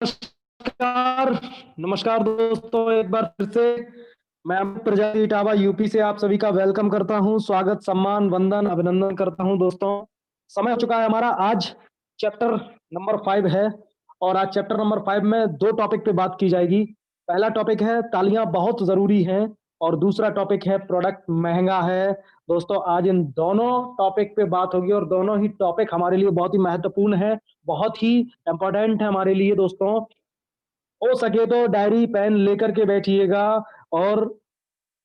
नमस्कार। नमस्कार दोस्तों, एक बार फिर से मैं अमित प्रजापति इटावा यूपी से आप सभी का वेलकम करता हूं। स्वागत, सम्मान, वंदन, अभिनंदन करता हूं। दोस्तों, समय हो चुका है हमारा। आज चैप्टर नंबर 5 है और आज चैप्टर नंबर 5 में दो टॉपिक पे बात की जाएगी। पहला टॉपिक है तालियां बहुत जरूरी हैं और दूसरा टॉपिक है प्रोडक्ट महंगा है। दोस्तों, आज इन दोनों टॉपिक पे बात होगी और दोनों ही टॉपिक हमारे लिए बहुत ही महत्वपूर्ण है, बहुत ही इंपॉर्टेंट है हमारे लिए। दोस्तों, हो सके तो डायरी पेन लेकर के बैठिएगा और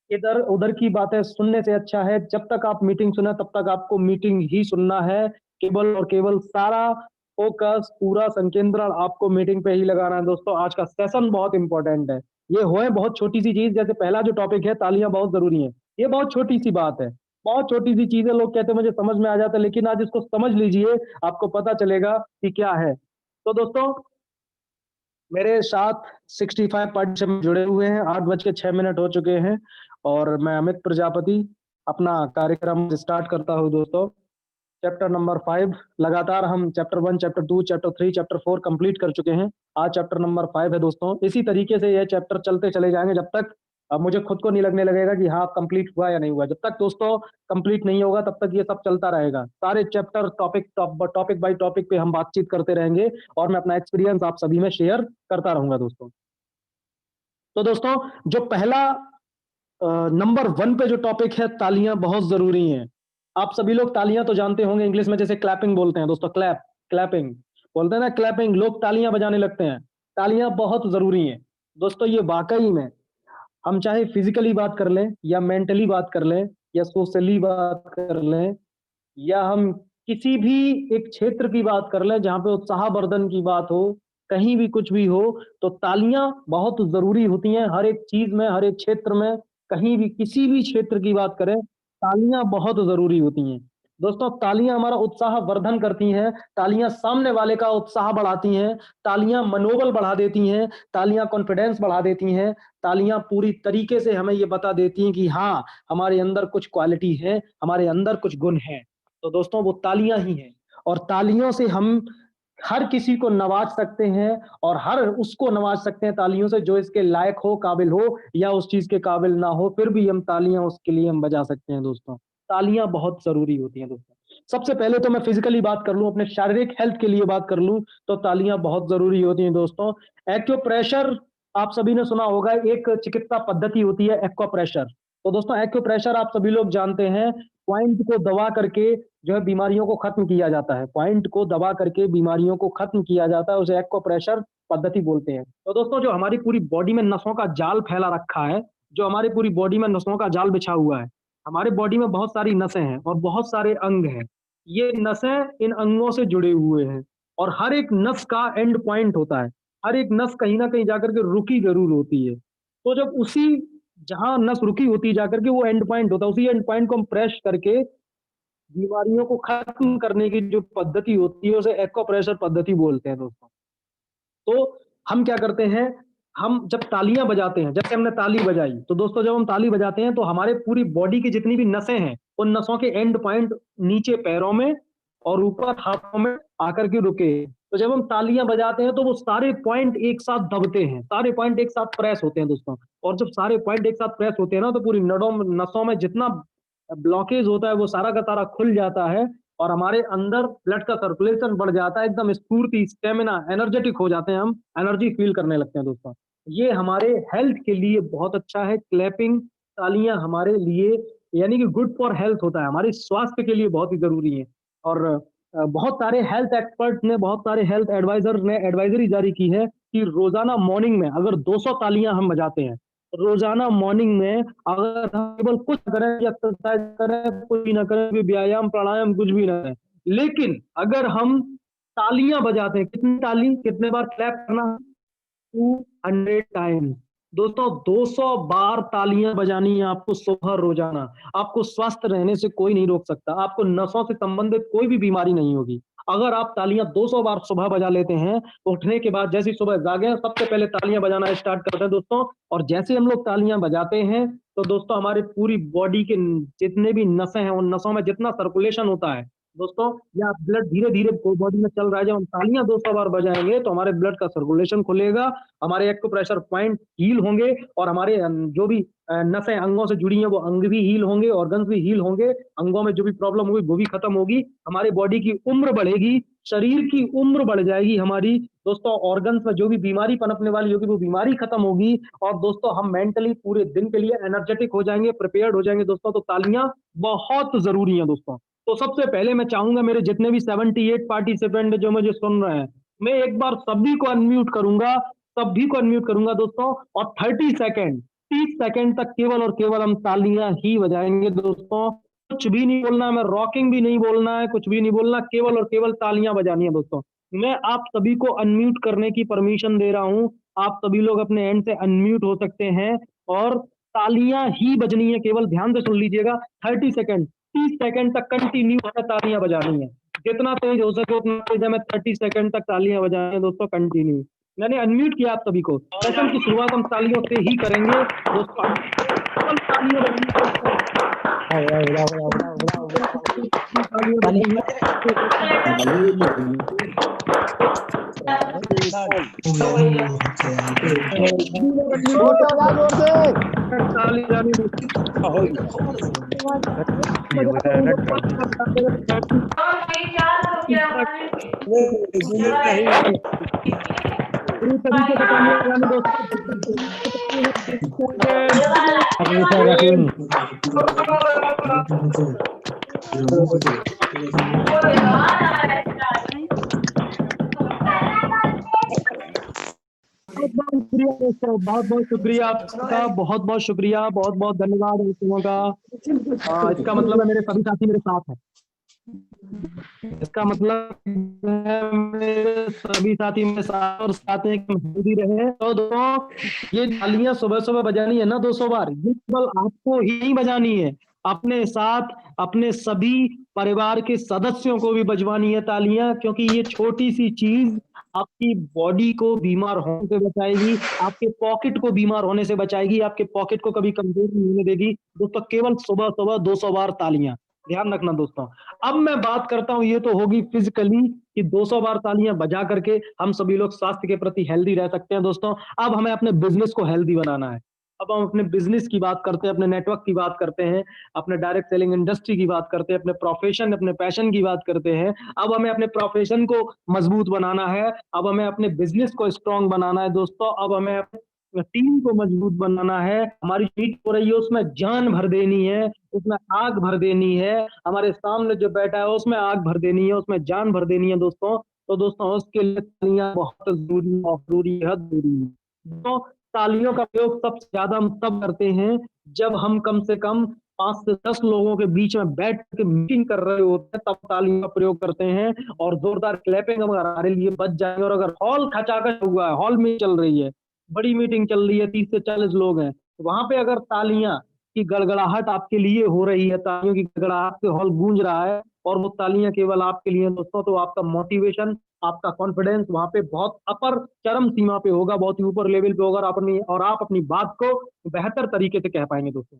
इधर उधर की बातें सुनने से अच्छा है जब तक आप मीटिंग सुने तब तक आपको मीटिंग ही सुनना है। केवल और केवल सारा फोकस, पूरा संकेंद्रण आपको मीटिंग पे ही लगाना है। दोस्तों, आज का सेशन बहुत इंपॉर्टेंट है। ये होए बहुत छोटी सी चीज, जैसे पहला जो टॉपिक है तालियां बहुत जरूरी है, ये बहुत छोटी सी बात है, बहुत छोटी सी चीज है। लोग कहते हैं मुझे समझ में आ जाता है, लेकिन आज इसको समझ लीजिए, आपको पता चलेगा कि क्या है। तो दोस्तों, मेरे साथ 65 पार्टिसिपेंट जुड़े हुए हैं। 8:06 हो चुके हैं और मैं अमित प्रजापति अपना कार्यक्रम स्टार्ट करता हूँ। दोस्तों, चैप्टर नंबर 5 लगातार हम chapter 1, chapter 2, chapter 3, chapter 4 complete कर चुके हैं। आज चैप्टर नंबर 5 है। दोस्तों, इसी तरीके से ये चैप्टर चलते चले जाएंगे जब तक अब मुझे खुद को नहीं लगने लगेगा कि हाँ कंप्लीट हुआ या नहीं हुआ। जब तक दोस्तों कंप्लीट नहीं होगा तब तक ये सब चलता रहेगा। सारे चैप्टर टॉपिक बाय टॉपिक पे हम बातचीत करते रहेंगे और मैं अपना एक्सपीरियंस आप सभी में शेयर करता रहूंगा। दोस्तों, तो दोस्तों, जो पहला नंबर 1 पे जो टॉपिक है, तालियां बहुत जरूरी हैं। आप सभी लोग तालियां तो जानते होंगे, इंग्लिश में जैसे क्लैपिंग बोलते हैं। दोस्तों, क्लैपिंग बोलते हैं ना, क्लैपिंग, लोग तालियां बजाने लगते हैं। तालियां बहुत जरूरी हैं। दोस्तों, ये वाकई में हम चाहे फिजिकली बात कर लें या मेंटली बात कर लें या सोशली बात कर लें या हम किसी भी एक क्षेत्र की बात कर लें जहां पे उत्साहवर्धन की बात हो, कहीं भी कुछ भी हो, तो तालियां बहुत जरूरी होती हैं। हर एक चीज में, हर एक क्षेत्र में, कहीं भी किसी भी क्षेत्र की बात करें, तालियां बहुत जरूरी होती हैं। दोस्तों, तालियां हमारा उत्साह वर्धन करती हैं, तालियां सामने वाले का उत्साह बढ़ाती हैं, तालियां मनोबल बढ़ा देती हैं, तालियां कॉन्फिडेंस बढ़ा देती हैं, तालियां पूरी तरीके से हमें ये बता देती हैं कि हाँ, हमारे अंदर कुछ क्वालिटी है, हमारे अंदर कुछ गुण है। तो दोस्तों, वो तालियां ही हैं और तालियों से हम हर किसी को नवाज सकते हैं और हर उसको नवाज सकते हैं तालियों से जो इसके लायक हो, काबिल हो या उस चीज के काबिल ना हो, फिर भी हम तालियां उसके लिए हम बजा सकते हैं। दोस्तों, तालियां बहुत जरूरी होती हैं। दोस्तों, सबसे पहले तो मैं फिजिकली बात कर लूं, अपने शारीरिक हेल्थ के लिए बात कर लूं, तो तालियां बहुत जरूरी होती हैं। दोस्तों, एक्यूप्रेशर आप सभी ने सुना होगा, एक चिकित्सा पद्धति होती है एक्वाप्रेशर। तो दोस्तों, एक्यूप्रेशर आप सभी लोग जानते हैं, पॉइंट को दबा करके जो है बीमारियों को खत्म किया जाता है। पॉइंट को दबा करके बीमारियों को खत्म किया जाता है, उसे एक्वाप्रेशर पद्धति बोलते हैं। तो दोस्तों, जो हमारी पूरी बॉडी में नसों का जाल फैला रखा है, जो हमारी पूरी बॉडी में नसों का जाल बिछा हुआ है, हमारे बॉडी में बहुत सारी नसें हैं और बहुत सारे अंग हैं। ये नसें इन अंगों से जुड़े हुए हैं और हर एक नस का एंड पॉइंट होता है। हर एक नस कहीं ना कहीं जाकर के रुकी जरूर होती है। तो जब उसी जहां नस रुकी होती है जाकर के वो एंड पॉइंट होता है, उसी एंड पॉइंट को हम प्रेस करके बीमारियों को खत्म करने की जो पद्धति होती है उसे एक्वाप्रेशर पद्धति बोलते हैं। दोस्तों, तो हम क्या करते हैं, हम जब तालियां बजाते हैं, जैसे हमने ताली बजाई, तो दोस्तों जब हम ताली बजाते हैं तो हमारे पूरी बॉडी की जितनी भी नसें हैं, उन नसों के एंड पॉइंट नीचे पैरों में और ऊपर हाथों में आकर के रुके। तो जब हम तालियां बजाते हैं तो वो सारे पॉइंट एक साथ दबते हैं, सारे पॉइंट एक साथ प्रेस होते हैं। दोस्तों, और जब सारे पॉइंट एक साथ प्रेस होते हैं ना, तो पूरी नड़ों नसों में जितना ब्लॉकेज होता है वो सारा का सारा खुल जाता है और हमारे अंदर ब्लड का सर्कुलेशन बढ़ जाता है, एकदम स्फूर्ति, स्टेमिना, एनर्जेटिक हो जाते हैं, हम एनर्जी फील करने लगते हैं। दोस्तों, ये हमारे हेल्थ के लिए बहुत अच्छा है। क्लैपिंग, तालियां हमारे लिए यानी कि गुड फॉर हेल्थ होता है, हमारे स्वास्थ्य के लिए बहुत ही जरूरी है। और बहुत सारे हेल्थ एक्सपर्ट ने, बहुत सारे हेल्थ एडवाइजर ने एडवाइजरी जारी की है कि रोजाना मॉर्निंग में अगर 200 तालियां हम बजाते हैं, रोजाना मॉर्निंग में अगर हम केवल कुछ करें, एक्सरसाइज करें, कुछ भी ना करें, भी व्यायाम प्राणायाम कुछ भी ना करें, लेकिन अगर हम तालियां बजाते हैं, कितनी ताली, कितने बार क्लैप करना, 200 टाइम्स। दोस्तों, 200 बार तालियां बजानी है आपको सुबह रोजाना। आपको स्वस्थ रहने से कोई नहीं रोक सकता, आपको नसों से संबंधित कोई भी बीमारी नहीं होगी अगर आप तालियां 200 बार सुबह बजा लेते हैं। तो उठने के बाद जैसे ही सुबह जागे सबसे पहले तालियां बजाना स्टार्ट करते हैं। दोस्तों, और जैसे ही हम लोग तालियां बजाते हैं तो दोस्तों हमारे पूरी बॉडी के जितने भी नसें हैं, उन नसों में जितना सर्कुलेशन होता है दोस्तों या ब्लड धीरे धीरे बॉडी में चल रहा है, जब हम तालियां 200 बार बजाएंगे तो हमारे ब्लड का सर्कुलेशन खुलेगा, हमारे एक्यूप्रेशर पॉइंट हील होंगे और हमारे जो भी नसें अंगों से जुड़ी हैं वो अंग भी हील होंगे, ऑर्गन्स भी हील होंगे, अंगों में जो भी प्रॉब्लम होगी वो भी खत्म होगी, हमारे बॉडी की उम्र बढ़ेगी, शरीर की उम्र बढ़ जाएगी हमारी। दोस्तों ऑर्गन्स में जो भी बीमारी पनपने वाली होगी वो बीमारी खत्म होगी, और दोस्तों हम मेंटली पूरे दिन के लिए एनर्जेटिक हो जाएंगे, प्रिपेयर्ड हो जाएंगे दोस्तों। तो तालियां बहुत जरूरी हैं दोस्तों। तो सबसे पहले मैं चाहूंगा मेरे जितने भी 78 पार्टिसिपेंट जो मुझे सुन रहे हैं, मैं एक बार सभी को अनम्यूट करूंगा, सभी को अनम्यूट करूंगा दोस्तों, और 30 सेकेंड 30 सेकेंड तक केवल और केवल हम तालियां ही बजाएंगे दोस्तों। कुछ भी नहीं बोलना है, मैं रॉकिंग भी नहीं बोलना है, कुछ भी नहीं बोलना, केवल और केवल तालियां बजानी है दोस्तों। मैं आप सभी को अनम्यूट करने की परमिशन दे रहा हूं, आप सभी लोग अपने एंड से अनम्यूट हो सकते हैं, और तालियां ही बजनी है, केवल ध्यान से सुन लीजिएगा। 30 सेकेंड 30 सेकेंड तक कंटिन्यू हमें तालियां बजानी है, जितना तेज हो सके उतना तेज हमें 30 सेकेंड तक तालियां बजानी है दोस्तों, कंटिन्यू। मैंने अनम्यूट किया आप सभी को। सेशन की शुरुआत हम तालियों से ही करेंगे दोस्तों, केवल तालियां बजानी है दोस्तों। तालियां बजनी है, ताली बजानी पूरी तरीके से तालियां बजानी दोस्तों। बहुत बहुत शुक्रिया आपका, बहुत बहुत शुक्रिया, बहुत बहुत धन्यवाद दोस्तों का। इसका मतलब है मेरे सभी साथी मेरे साथ हैं, इसका मतलब है मेरे सभी साथी मेरे साथ और साथ में हेल्दी रहे। तो दोस्तों ये तालियां सुबह सुबह बजानी है ना 200 बार, ये केवल आपको ही नहीं बजानी है, अपने साथ अपने सभी परिवार के सदस्यों को भी बजवानी है तालियां, क्योंकि ये छोटी सी चीज आपकी बॉडी को बीमार होने से बचाएगी, आपके पॉकेट को बीमार होने से बचाएगी, आपके पॉकेट को कभी कमजोर नहीं होने देगी दोस्तों। केवल सुबह सुबह 200 बार तालियां, ध्यान रखना दोस्तों। अब मैं बात करता हूं, ये तो होगी फिजिकली कि 200 बार तालियां बजा करके हम सभी लोग स्वास्थ्य के प्रति हेल्दी रह सकते हैं दोस्तों। अब हमें अपने बिजनेस को हेल्दी बनाना है, अब हम अपने बिजनेस की बात करते हैं, अपने नेटवर्क की बात करते हैं, अपने डायरेक्ट सेलिंग इंडस्ट्री की बात करते हैं, अपने प्रोफेशन अपने पैशन की बात करते हैं। अब हमें अपने प्रोफेशन को मजबूत बनाना है, अब हमें अपने बिजनेस को स्ट्रांग बनाना है दोस्तों, अब हमें टीम को मजबूत बनाना है, हमारी मीट हो रही है उसमें जान भर देनी है, उसमें आग भर देनी है, हमारे सामने जो बैठा है उसमें आग भर देनी है, उसमें जान भर देनी है दोस्तों। तो दोस्तों उसके लिए तालियां बहुत जरूरी और जरूरी है, जरूरी है। तो तालियों का प्रयोग सबसे ज्यादा हम तब करते हैं जब हम कम से कम 5 से 10 लोगों के बीच में बैठ के मीटिंग कर रहे होते हैं, तब तालियों का प्रयोग करते हैं। और जोरदार क्लैपिंग अगर हमारे लिए बच जाएंगे, और अगर हॉल खचाखच हुआ है, हॉल में चल रही है, बड़ी मीटिंग चल रही है, 30 से 40 लोग हैं, तो वहां पे अगर तालियां की गड़गड़ाहट आपके लिए हो रही है, तालियों की गड़गड़ाहट से हॉल गूंज रहा है, और वो तालियां केवल आपके लिए दोस्तों, तो आपका मोटिवेशन आपका कॉन्फिडेंस वहां पे बहुत अपर चरम सीमा पे होगा, बहुत ही ऊपर लेवल पे होगा, और आप अपनी बात को बेहतर तरीके से कह पाएंगे दोस्तों।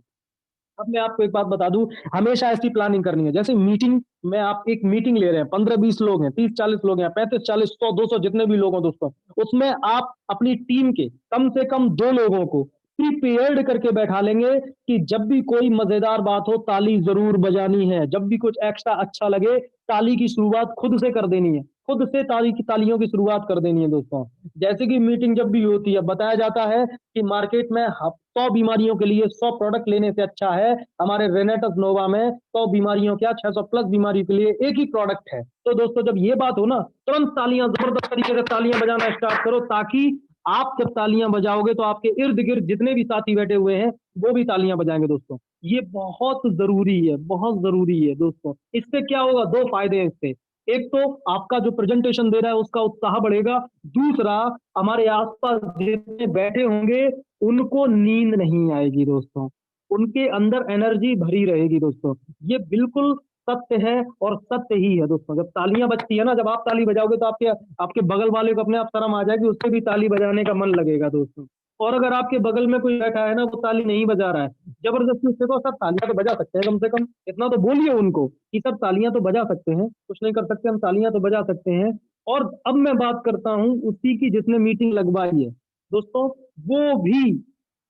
अब मैं आपको एक बात बता दूं, हमेशा ऐसी प्लानिंग करनी है, जैसे मीटिंग में आप एक मीटिंग ले रहे हैं, 15-20 लोग हैं, 30-40 लोग हैं, 35-40-100-200 जितने भी लोग हैं दोस्तों, उसमें आप अपनी टीम के कम से कम 2 लोगों को प्रिपेयर्ड करके बैठा लेंगे कि जब भी कोई मजेदार बात हो ताली जरूर बजानी है, जब भी कुछ एक्स्ट्रा अच्छा लगे ताली की शुरुआत खुद से कर देनी है, खुद से तालियों की शुरुआत कर देनी है दोस्तों। जैसे कि मीटिंग जब भी होती है, बताया जाता है कि मार्केट में 100 बीमारियों के लिए 100 प्रोडक्ट लेने से अच्छा है हमारे रेनेटस नोवा में 100 बीमारियों क्या 600 प्लस बीमारियों के लिए एक ही प्रोडक्ट है। तो दोस्तों जब ये बात हो ना, तुरंत तालियां जबरदस्त तरीके से तालियां बजाना स्टार्ट करो, ताकि आप जब तालियां बजाओगे तो आपके इर्द गिर्द जितने भी साथी बैठे हुए हैं वो भी तालियां बजाएंगे दोस्तों। ये बहुत जरूरी है, बहुत जरूरी है दोस्तों। इससे क्या होगा, 2 फायदे हैं इससे। एक तो आपका जो प्रेजेंटेशन दे रहा है उसका उत्साह बढ़ेगा, दूसरा हमारे आसपास जितने बैठे होंगे उनको नींद नहीं आएगी दोस्तों, उनके अंदर एनर्जी भरी रहेगी दोस्तों। ये बिल्कुल सत्य है और सत्य ही है दोस्तों। जब तालियां बजती है ना, जब आप ताली बजाओगे तो आपके आपके बगल वाले को अपने आप शर्म आ जाएगी, उससे भी ताली बजाने का मन लगेगा दोस्तों। और अगर आपके बगल में कोई बैठा है ना, वो ताली नहीं बजा रहा है, जबरदस्ती उससे कहो सर तालियां तो बजा सकते हैं, कम से कम इतना तो बोलिए उनको कि सर तालियां तो बजा सकते हैं, कुछ नहीं कर सकते हम, तालियां तो बजा सकते हैं। और अब मैं बात करता हूं उसी की जिसने मीटिंग लगवाई है दोस्तों। वो भी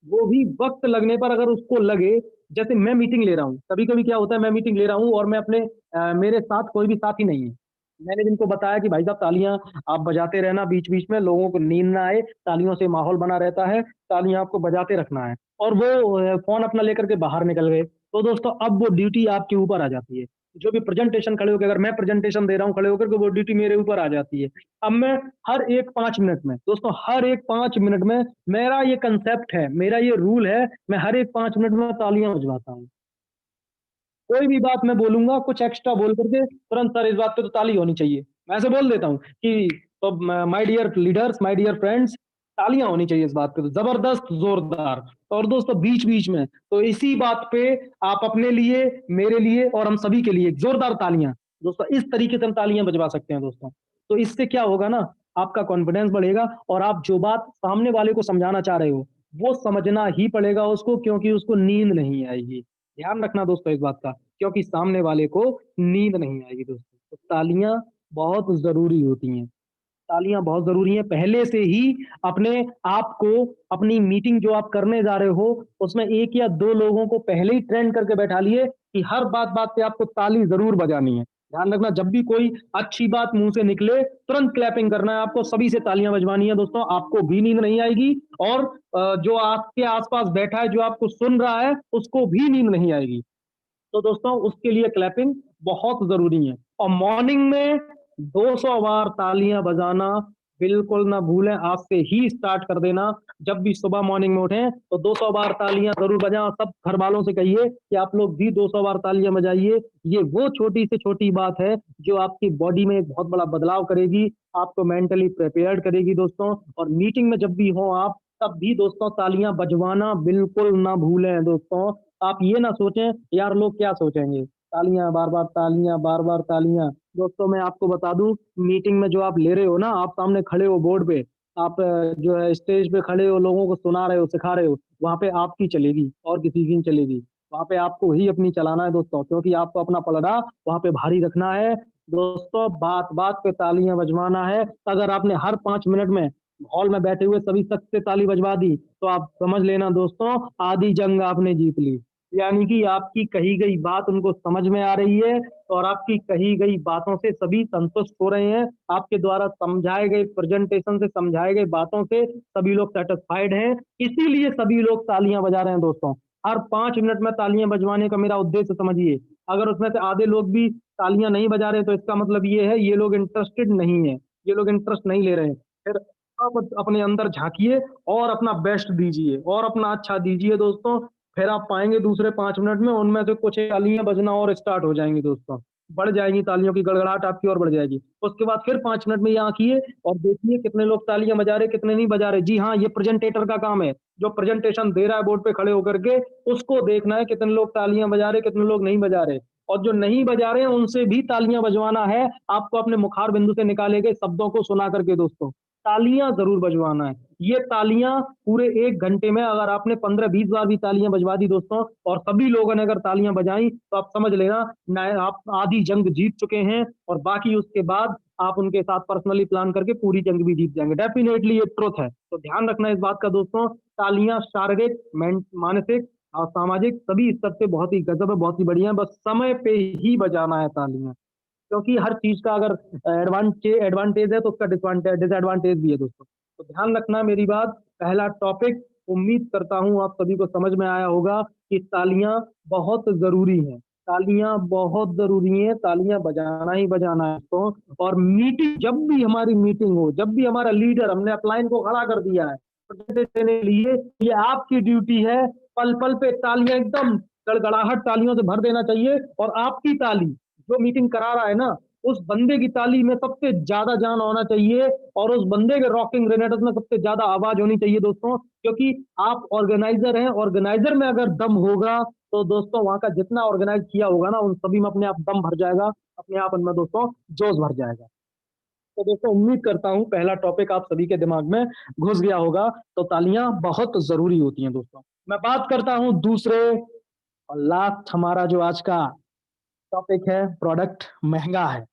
वो भी वक्त लगने पर अगर उसको लगे, जैसे मैं मीटिंग ले रहा हूँ, कभी कभी क्या होता है, मैं मीटिंग ले रहा हूँ और मैं अपने मेरे साथ कोई भी साथी नहीं है, मैंने जिनको बताया कि भाई साहब तालियां आप बजाते रहना, बीच बीच में लोगों को नींद ना आए, तालियों से माहौल बना रहता है, तालियां आपको बजाते रखना है, और वो फोन अपना लेकर के बाहर निकल गए, तो दोस्तों अब वो ड्यूटी आपके ऊपर आ जाती है। जो भी प्रेजेंटेशन खड़े होकर, अगर मैं प्रेजेंटेशन दे रहा हूँ खड़े होकर के, वो ड्यूटी मेरे ऊपर आ जाती है। अब मैं हर एक 5 मिनट में दोस्तों, हर एक 5 मिनट में मेरा ये कंसेप्ट है, मेरा ये रूल है, मैं हर एक 5 मिनट में तालियां बजवाता हूँ। कोई भी बात मैं बोलूंगा, कुछ एक्स्ट्रा बोल करके तुरंत सर इस बात पे तो ताली होनी चाहिए, मैं ऐसे बोल देता हूँ कि तो my dear leaders, my dear friends, तालियां होनी चाहिए इस बात पे तो जबरदस्त जोरदार। और दोस्तों बीच बीच में तो इसी बात पे आप अपने लिए, मेरे लिए और हम सभी के लिए जोरदार तालियां, दोस्तों इस तरीके से हम तालियां बजवा सकते हैं दोस्तों। तो इससे क्या होगा ना, आपका कॉन्फिडेंस बढ़ेगा, और आप जो बात सामने वाले को समझाना चाह रहे हो वो समझना ही पड़ेगा उसको, क्योंकि उसको नींद नहीं आएगी। ध्यान रखना दोस्तों इस बात का, क्योंकि सामने वाले को नींद नहीं आएगी दोस्तों। तो तालियां बहुत जरूरी होती हैं, तालियां बहुत जरूरी हैं। पहले से ही अपने आप को, अपनी मीटिंग जो आप करने जा रहे हो उसमें एक या दो लोगों को पहले ही ट्रेन करके बैठा लिए कि हर बात बात पे आपको ताली जरूर बजानी है। ध्यान रखना, जब भी कोई अच्छी बात मुंह से निकले तुरंत क्लैपिंग करना है आपको, सभी से तालियां बजवानी है दोस्तों, आपको भी नींद नहीं आएगी, और जो आपके आसपास बैठा है जो आपको सुन रहा है उसको भी नींद नहीं आएगी। तो दोस्तों उसके लिए क्लैपिंग बहुत जरूरी है। और मॉर्निंग में 200 बार तालियां बजाना बिल्कुल ना भूलें, आज से ही स्टार्ट कर देना। जब भी सुबह मॉर्निंग में उठें तो 200 बार तालियां जरूर बजाएं, सब घर वालों से कहिए कि आप लोग भी 200 बार तालियां बजाइए। ये वो छोटी से छोटी बात है जो आपकी बॉडी में एक बहुत बड़ा बदलाव करेगी, आपको मेंटली प्रिपेयर्ड करेगी दोस्तों। और मीटिंग में जब भी हो आप, तब भी दोस्तों तालियां बजवाना बिल्कुल ना भूलें दोस्तों। आप ये ना सोचें यार लोग क्या सोचेंगे, तालियां बार बार, तालियां बार बार, तालियां। दोस्तों मैं आपको बता दूं, मीटिंग में जो आप ले रहे हो ना, आप सामने खड़े हो बोर्ड पे, आप जो है स्टेज पे खड़े हो, लोगों को सुना रहे हो, सिखा रहे हो, वहां पे आपकी चलेगी और किसी की नहीं चलेगी। वहां पे आपको ही अपनी चलाना है दोस्तों, क्योंकि आपको अपना पलड़ा वहां पे भारी रखना है दोस्तों। बात बात पे तालियां बजवाना है। अगर आपने हर 5 मिनट में हॉल में बैठे हुए सभी शख्स से ताली बजवा दी तो आप समझ लेना दोस्तों, आधी जंग आपने जीत ली। यानी कि आपकी कही गई बात उनको समझ में आ रही है, और आपकी कही गई बातों से सभी संतुष्ट हो रहे हैं, आपके द्वारा समझाए गए प्रेजेंटेशन से, समझाए गए बातों से सभी लोग सेटिस्फाइड हैं, इसीलिए सभी लोग तालियां बजा रहे हैं दोस्तों। हर 5 मिनट में तालियां बजवाने का मेरा उद्देश्य समझिए। अगर उसमें से आधे लोग भी तालियां नहीं बजा रहे तो इसका मतलब ये है ये लोग इंटरेस्टेड नहीं है, ये लोग इंटरेस्ट नहीं ले रहे हैं। फिर आप अपने अंदर झांकिए और अपना बेस्ट दीजिए और अपना अच्छा दीजिए दोस्तों। फिर आप पाएंगे दूसरे 5 मिनट में उनमें से कुछ तालियां बजना और स्टार्ट हो जाएंगी दोस्तों, बढ़ जाएगी तालियों की गड़गड़ाहट आपकी और बढ़ जाएगी। उसके बाद फिर 5 मिनट में ये आंकिए और देखिए कितने लोग तालियां बजा रहे, कितने नहीं बजा रहे। जी हाँ, ये प्रेजेंटेटर का काम है, जो प्रेजेंटेशन दे रहा है बोर्ड पे खड़े होकर के, उसको देखना है कितने लोग तालियां बजा रहे, कितने लोग नहीं बजा रहे। और जो नहीं बजा रहे हैं उनसे भी तालियां बजवाना है आपको, अपने मुखार बिंदु से निकाले गए शब्दों को सुना करके दोस्तों, तालियां जरूर बजवाना है। ये तालियां पूरे 1 घंटे में अगर आपने 15-20 बार भी तालियां बजवा दी दोस्तों, और सभी लोगों ने अगर तालियां बजाई, तो आप समझ लेना आप आधी जंग जीत चुके हैं। और बाकी उसके बाद आप उनके साथ पर्सनली प्लान करके पूरी जंग भी जीत जाएंगे, डेफिनेटली ये ट्रुथ है। तो ध्यान रखना इस बात का दोस्तों, तालियां शारीरिक, मानसिक और सामाजिक सभी स्तर से बहुत ही गजब है, बहुत ही बढ़िया है, बस समय पे ही बजाना है तालियां। क्योंकि हर चीज का अगर एडवांटेज है तो उसका डिसएडवांटेज भी है दोस्तों। तो ध्यान रखना मेरी बात। पहला टॉपिक, उम्मीद करता हूं आप सभी को समझ में आया होगा कि तालियां बहुत जरूरी हैं, तालियां बहुत जरूरी हैं, तालियां बजाना ही बजाना है तो। और मीटिंग, जब भी हमारी मीटिंग हो, जब भी हमारा लीडर, हमने अपलाइन को खड़ा कर दिया है presentation के लिए, ये आपकी ड्यूटी है, पल पल पे तालियां एकदम गड़गड़ाहट तालियों से भर देना चाहिए। और आपकी ताली, जो मीटिंग करा रहा है ना, उस बंदे की ताली में सबसे ज्यादा जान होना चाहिए, और उस बंदे के रॉकिंग रेनेटर्स में सबसे ज्यादा आवाज होनी चाहिए दोस्तों। क्योंकि आप ऑर्गेनाइजर हैं, ऑर्गेनाइजर में अगर दम होगा तो दोस्तों वहां का जितना ऑर्गेनाइज किया होगा ना, उन सभी में अपने आप दम भर जाएगा, अपने आप उनमें दोस्तों जोश भर जाएगा। तो दोस्तों उम्मीद करता हूँ पहला टॉपिक आप सभी के दिमाग में घुस गया होगा। तो तालियां बहुत जरूरी होती हैं दोस्तों। मैं बात करता हूँ दूसरे और लास्ट हमारा जो आज का टॉपिक है, प्रोडक्ट महंगा है।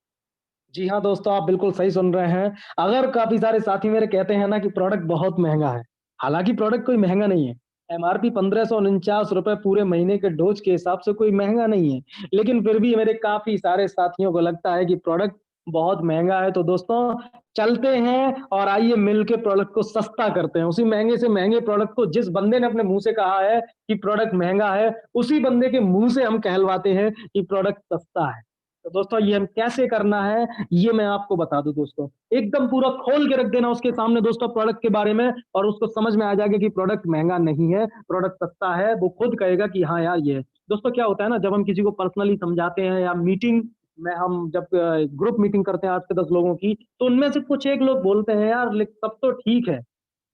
जी हाँ दोस्तों, आप बिल्कुल सही सुन रहे हैं। अगर काफ़ी सारे साथी मेरे कहते हैं ना कि प्रोडक्ट बहुत महँगा है, हालाँकि प्रोडक्ट कोई महँगा नहीं है। एमआरपी ₹1549 पूरे महीने के डोज़ के हिसाब से कोई महँगा नहीं है। लेकिन फिर भी मेरे काफ़ी सारे साथियों को लगता है कि प्रोडक्ट बहुत महँगा है। तो दोस्तों चलते हैं और आइए मिल के प्रोडक्ट को सस्ता करते हैं। उसी महँगे से महँगे प्रोडक्ट को जिस बंदे ने अपने मुँह से कहा है कि प्रोडक्ट महँगा है, उसी बंदे के मुँह से हम कहलवाते हैं कि प्रोडक्ट सस्ता है। तो दोस्तों ये हम कैसे करना है, ये मैं आपको बता दूँ दोस्तों। एकदम पूरा खोल के रख देना उसके सामने दोस्तों प्रोडक्ट के बारे में, और उसको समझ में आ जाएगा कि प्रोडक्ट महँगा नहीं है, प्रोडक्ट सस्ता है। वो खुद कहेगा कि हाँ यार ये है। दोस्तों क्या होता है ना, जब हम किसी को पर्सनली समझाते हैं या मीटिंग में हम जब ग्रुप मीटिंग करते हैं 8 से 10 लोगों की, तो उनमें से कुछ एक लोग बोलते हैं यार सब तो ठीक है,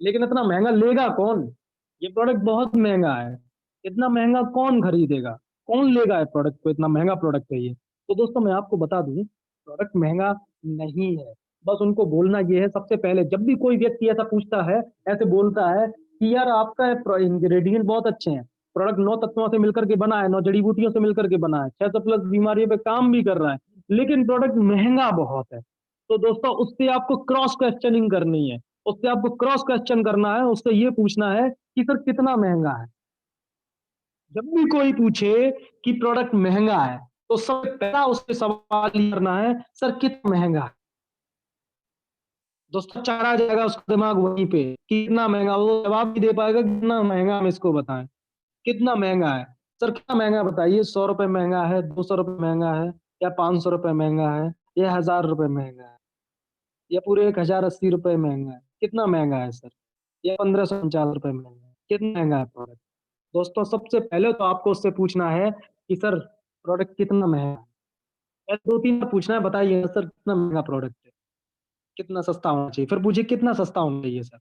लेकिन इतना महँगा लेगा कौन? ये प्रोडक्ट बहुत महँगा है। इतना महँगा कौन खरीदेगा? कौन लेगा ये प्रोडक्ट को? इतना महँगा प्रोडक्ट है ये। तो दोस्तों मैं आपको बता दूँ, प्रोडक्ट महँगा नहीं है। बस उनको बोलना ये है, सबसे पहले जब भी कोई व्यक्ति ऐसा पूछता है, ऐसे बोलता है कि यार आपका इंग्रीडिएंट बहुत अच्छे हैं। प्रोडक्ट 9 तत्वों से मिलकर के बना है, 9 जड़ी-बूटियों से मिलकर के बना है, 600 प्लस बीमारियों पे काम भी कर रहा है, लेकिन प्रोडक्ट महँगा बहुत है। तो दोस्तों उससे आपको क्रॉस क्वेश्चनिंग करनी है। उससे आपको क्रॉस क्वेश्चन करना है, उससे ये पूछना है कि सर कितना महँगा है? जब भी कोई पूछे कि प्रोडक्ट महँगा है, तो सबसे पहला उससे सवाल ये करना है, सर कितना महँगा है? दोस्तों चला जाएगा उसका दिमाग वहीं पे, कितना महँगा, वो जवाब नहीं दे पाएगा कितना महँगा हम इसको बताएँ, कितना महँगा है? सर कितना महँगा बताइए, ₹100 महँगा है, ₹200 महँगा है या ₹500 महँगा है या ₹1000 महँगा है या पूरे ₹1080 महँगा है? कितना महँगा है सर? या ₹1549 महँगा है? कितना महँगा है प्रोडक्ट? दोस्तों सबसे पहले तो आपको उससे पूछना है कि सर प्रोडक्ट कितना महँगा है? या 2-3 बार पूछना है, बताइए सर कितना महँगा प्रोडक्ट है? कितना सस्ता होना चाहिए? फिर पूछिए कितना सस्ता होना चाहिए सर?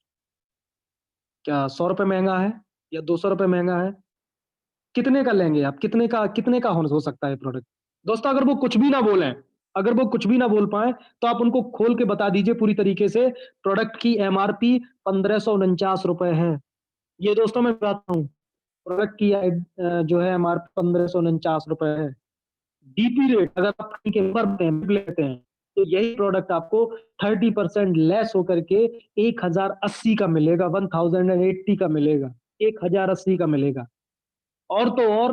क्या ₹100 महँगा है या ₹200 महँगा है? कितने का लेंगे आप? कितने का हो सकता है प्रोडक्ट? दोस्तों अगर वो कुछ भी ना बोलें, अगर वो कुछ भी ना बोल पाएँ, तो आप उनको खोल के बता दीजिए पूरी तरीके से, प्रोडक्ट की एमआरपी ₹1549 है। ये दोस्तों मैं बताता हूँ, प्रोडक्ट की जो है एमआरपी ₹1549 है। डीपी रेट अगर आप कहीं के ऊपर लेते हैं, तो यही प्रोडक्ट आपको 30% लेस होकर के 1080 का मिलेगा, 1080 का मिलेगा, 1080 का मिलेगा। और तो और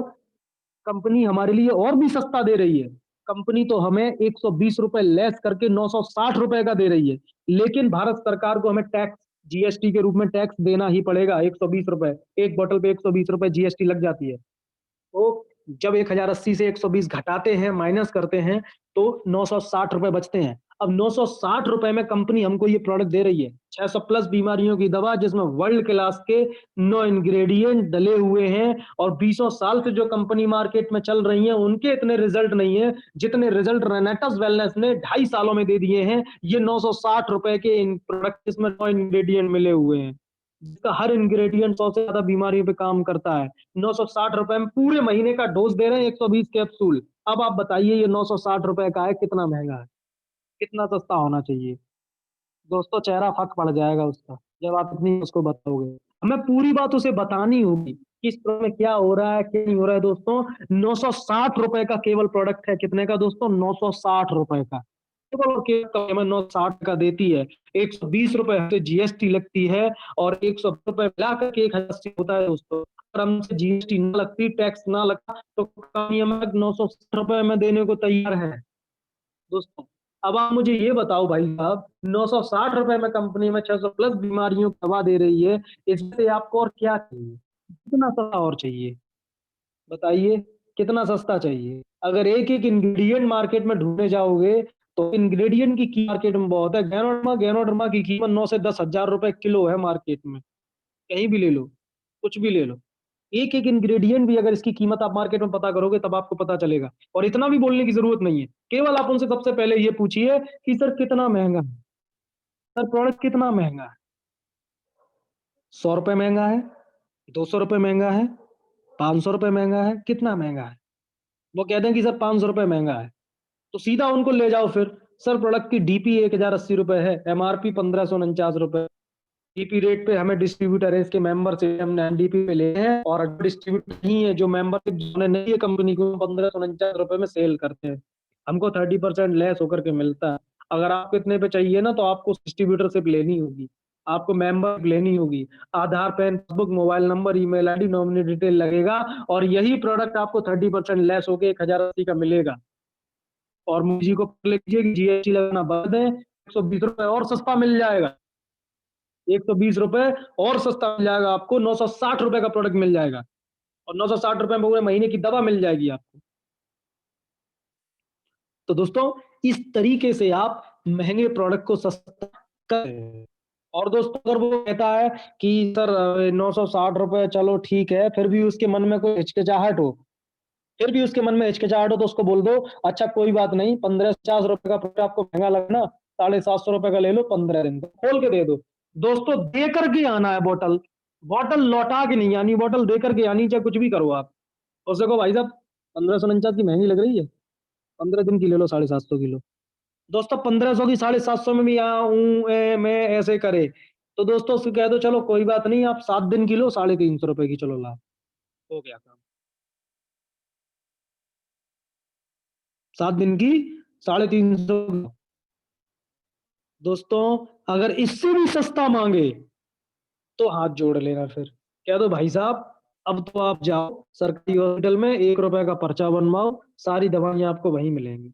कंपनी हमारे लिए और भी सस्ता दे रही है। कंपनी तो हमें ₹120 लेस करके ₹960 का दे रही है। लेकिन भारत सरकार को हमें टैक्स जीएसटी के रूप में टैक्स देना ही पड़ेगा ₹120। एक बॉटल पे ₹120 जीएसटी लग जाती है। तो जब 1080 से 120 घटाते हैं, माइनस करते हैं, तो ₹960 बचते हैं। अब ₹960 में कंपनी हमको ये प्रोडक्ट दे रही है, 600 प्लस बीमारियों की दवा जिसमें वर्ल्ड क्लास के 9 इंग्रेडिएंट डले हुए हैं, और बीसों साल से जो कंपनी मार्केट में चल रही हैं, उनके इतने रिजल्ट नहीं है, जितने रिजल्ट रेनेटस वेलनेस ने 2.5 सालों में दे दिए हैं। ये ₹960 के इन प्रोडक्ट जिसमें 9 इंग्रेडिएंट मिले हुए हैं, जिसका हर इंग्रेडिएंट 100 से ज़्यादा बीमारियों पे काम करता है। ₹960 में पूरे महीने का डोज़ दे रहे हैं, 120 कैप्सूल। अब आप बताइए ये ₹960 का है, कितना महँगा है? कितना सस्ता होना चाहिए? दोस्तों चेहरा फट पड़ जाएगा उसका, जब आप इतनी उसको बताओगे। हमें पूरी बात उसे बतानी होगी कि इस प्रोडक्ट में क्या हो रहा है, क्या नहीं हो रहा है दोस्तों। ₹960 का केवल प्रोडक्ट है, कितने का दोस्तों? ₹960 का। केवल और केवल हमें 960 का देती है। ₹120 से जीएसटी लगती है, और ₹100 मिला करके 1080 होता है दोस्तों। अगर हमसे जीएसटी ना लगती, टैक्स ना लगता, तो कंपनी हमें ₹960 में देने को तैयार है। दोस्तों, अब आप मुझे ये बताओ भाई साहब, ₹960 में कंपनी में 600 प्लस बीमारियों की दवा दे रही है, इससे आपको और क्या चाहिए? कितना सस्ता और चाहिए? बताइए, कितना सस्ता चाहिए? अगर एक-एक इंग्रीडिएंट मार्केट में ढूँढने जाओगे, तो इंग्रीडिएंट की मार्केट में बहुत है। गैनोडर्मा की कीमत 9 से 10 हज़ार रुपए किलो है मार्केट में। कहीं भी ले लो, कुछ भी ले लो। एक-एक इंग्रीडिएंट भी अगर इसकी कीमत आप मार्केट में पता करोगे, तब आपको पता चलेगा। और इतना भी बोलने की ज़रूरत नहीं है। केवल आप उनसे सबसे पहले ये पूछिए कि सर कितना महँगा है? सर प्रोडक्ट कितना महँगा है? ₹100 महँगा है? ₹200 महँगा है? ₹500 महँगा है? कितना महँगा है? वो कहते हैं कि सर ₹500 महँगा है। तो सीधा उनको ले जाओ फिर। सर प्रोडक्ट की डीपी 1080 रुपए है, एमआरपी 1549 रुपए। डीपी रेट पे हमें डिस्ट्रीब्यूटर है, इसके मेंबर से हमने डीपी पे ले हैं, और डिस्ट्रीब्यूटर नहीं है जो मेंबरशिप जिन्होंने नहीं है कंपनी को, 1549 रुपए में सेल करते हैं। हमको 30% लेस होकर के मिलता है। अगर आपको इतने पे चाहिए ना, तो आपको डिस्ट्रीब्यूटरशिप लेनी होगी, आपको मेंबर लेनी होगी। Aadhaar, PAN, passbook, mobile number, email ID, nominee detail लगेगा, और यही प्रोडक्ट आपको 30% लेस होके 1080 का मिलेगा। और मुझे को लीजिए कि जीएसटी लगाना बंद है, 120 रुपए और सस्ता मिल जाएगा। 120 रुपए और सस्ता मिल जाएगा आपको, 960 रुपए का प्रोडक्ट मिल जाएगा, और 960 रुपए में पूरे महीने की दवा मिल जाएगी आपको। तो दोस्तों, इस तरीके से आप महंगे प्रोडक्ट को सस्ता कर। और दोस्तों, अगर वो कहता है कि सर 960 रुपए चलो ठीक है, फिर भी उसके मन में कोई हिचकिचाहट हो, तो उसको बोल दो, अच्छा कोई बात नहीं, 1550 रुपए का प्रोडक्ट आपको महंगा लगा ना, 750 रुपए का ले लो, 15 दिन का खोल के दे दो। दोस्तों, दे करके आना है बॉटल, बॉटल लौटा के नहीं आनी, बॉटल दे करके आनी, चाहे कुछ भी करो आप। उससे को भाई साहब 1549 की महंगी लग रही है, 15 दिन की ले लो 750 की लो। दोस्तों, 1500 की 750 में भी मैं ऐसे करे, तो दोस्तों उसको कह दो चलो कोई बात नहीं, आप 7 दिन की लो, 350 रुपए की, चलो ला, हो गया काम। 7 दिन की 350। दोस्तों, अगर इससे भी सस्ता मांगे तो हाथ जोड़ लेना, फिर कह दो भाई साहब अब तो आप जाओ सरकारी हॉस्पिटल में, 1 रुपए का पर्चा बनवाओ, सारी दवाइयां आपको वहीं मिलेंगी।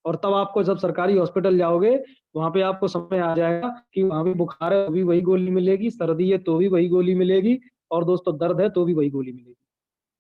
और तब आपको जब सरकारी हॉस्पिटल जाओगे, वहां पे आपको समझ में आ जाएगा कि वहां भी बुखार है तो भी वही गोली मिलेगी, सर्दी है तो भी वही गोली मिलेगी, और दोस्तों दर्द है तो भी वही गोली मिलेगी।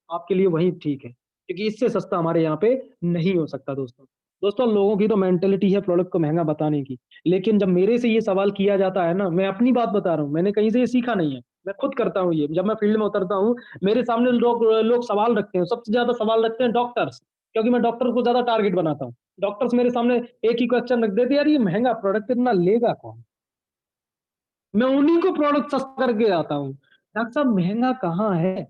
आपके लिए वही ठीक है, क्योंकि इससे सस्ता हमारे यहाँ पे नहीं हो सकता। दोस्तों, लोगों की तो मेंटेलिटी है प्रोडक्ट को महंगा बताने की, लेकिन जब मेरे से ये सवाल किया जाता है ना, मैं अपनी बात बता रहा हूँ, मैंने कहीं से ये सीखा नहीं है, मैं खुद करता हूँ ये। जब मैं फील्ड में उतरता हूँ, मेरे सामने लोग लोग सवाल रखते हैं, सबसे ज्यादा सवाल रखते हैं डॉक्टर्स, क्योंकि मैं डॉक्टर को ज्यादा टारगेट बनाता हूँ। डॉक्टर्स मेरे सामने एक ही क्वेश्चन रख देते, यार ये महंगा प्रोडक्ट इतना लेगा कौन। मैं उन्हीं को प्रोडक्ट सस्ता करके आता हूँ। डॉक्टर साहब महंगा कहाँ है,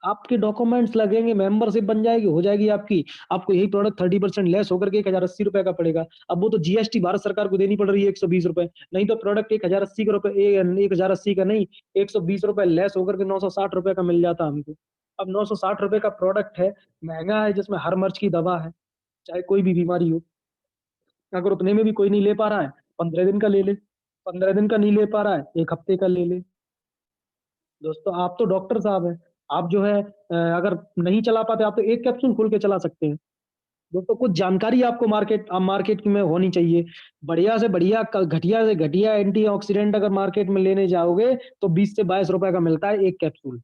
आपके डॉक्यूमेंट्स लगेंगे, मेंबरशिप बन जाएगी, हो जाएगी आपकी, आपको यही प्रोडक्ट 30% लेस होकर के 1080 रुपए का पड़ेगा। अब वो तो जीएसटी भारत सरकार को देनी पड़ रही है 120 रुपए, नहीं तो प्रोडक्ट 1080 का रुपए, 1080 का नहीं, 120 रुपए लेस होकर के 960 रुपए का मिल जाता हमको। अब 960 रुपए का प्रोडक्ट है, महंगा है, जिसमें हर मर्ज की दवा है, चाहे कोई भी बीमारी हो। अगर उतने में भी कोई नहीं ले पा रहा है, 15 दिन का ले ले, 15 दिन का नहीं ले पा रहा है, 1 हफ्ते का ले ले। दोस्तों, आप तो डॉक्टर साहब हैं, आप जो है अगर नहीं चला पाते, आप तो एक कैप्सूल खोल के चला सकते हैं। दोस्तों, कुछ जानकारी आपको मार्केट में होनी चाहिए। बढ़िया से बढ़िया घटिया से घटिया एंटीऑक्सीडेंट अगर मार्केट में लेने जाओगे, तो 20 से 22 रुपए का मिलता है एक कैप्सूल।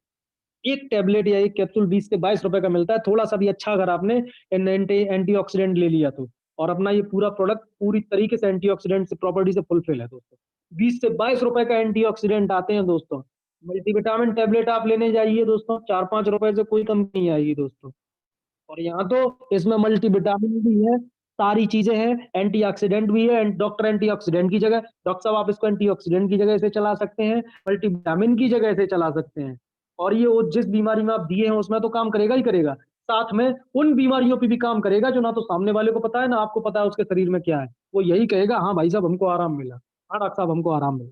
एक टैबलेट या एक कैप्सूल 20 से 22 रुपए का मिलता है, थोड़ा सा भी अच्छा अगर आपने एंटीऑक्सीडेंट ले लिया तो। और अपना ये पूरा प्रोडक्ट पूरी तरीके से एंटीऑक्सीडेंट से प्रॉपर्टी से फुलफिल है दोस्तों। 20 से 22 रुपए का एंटीऑक्सीडेंट आते हैं दोस्तों। मल्टीविटामिन टैबलेट आप लेने जाइए दोस्तों, 4-5 रुपए से कोई कम नहीं आएगी दोस्तों। और यहाँ तो इसमें मल्टीविटामिन भी है, सारी चीजें हैं, एंटीऑक्सीडेंट भी है। डॉक्टर एंटीऑक्सीडेंट की जगह, डॉक्टर साहब आप इसको एंटीऑक्सीडेंट की जगह से चला सकते हैं, मल्टीविटामिन की जगह से चला सकते हैं। और ये वो जिस बीमारी में आप दिए हैं उसमें तो काम करेगा ही करेगा, साथ में उन बीमारियों पे भी काम करेगा जो ना तो सामने वाले को पता है ना आपको पता है उसके शरीर में क्या है। वो यही कहेगा, हाँ भाई साहब हमको आराम मिला, हाँ डॉक्टर साहब हमको आराम मिला।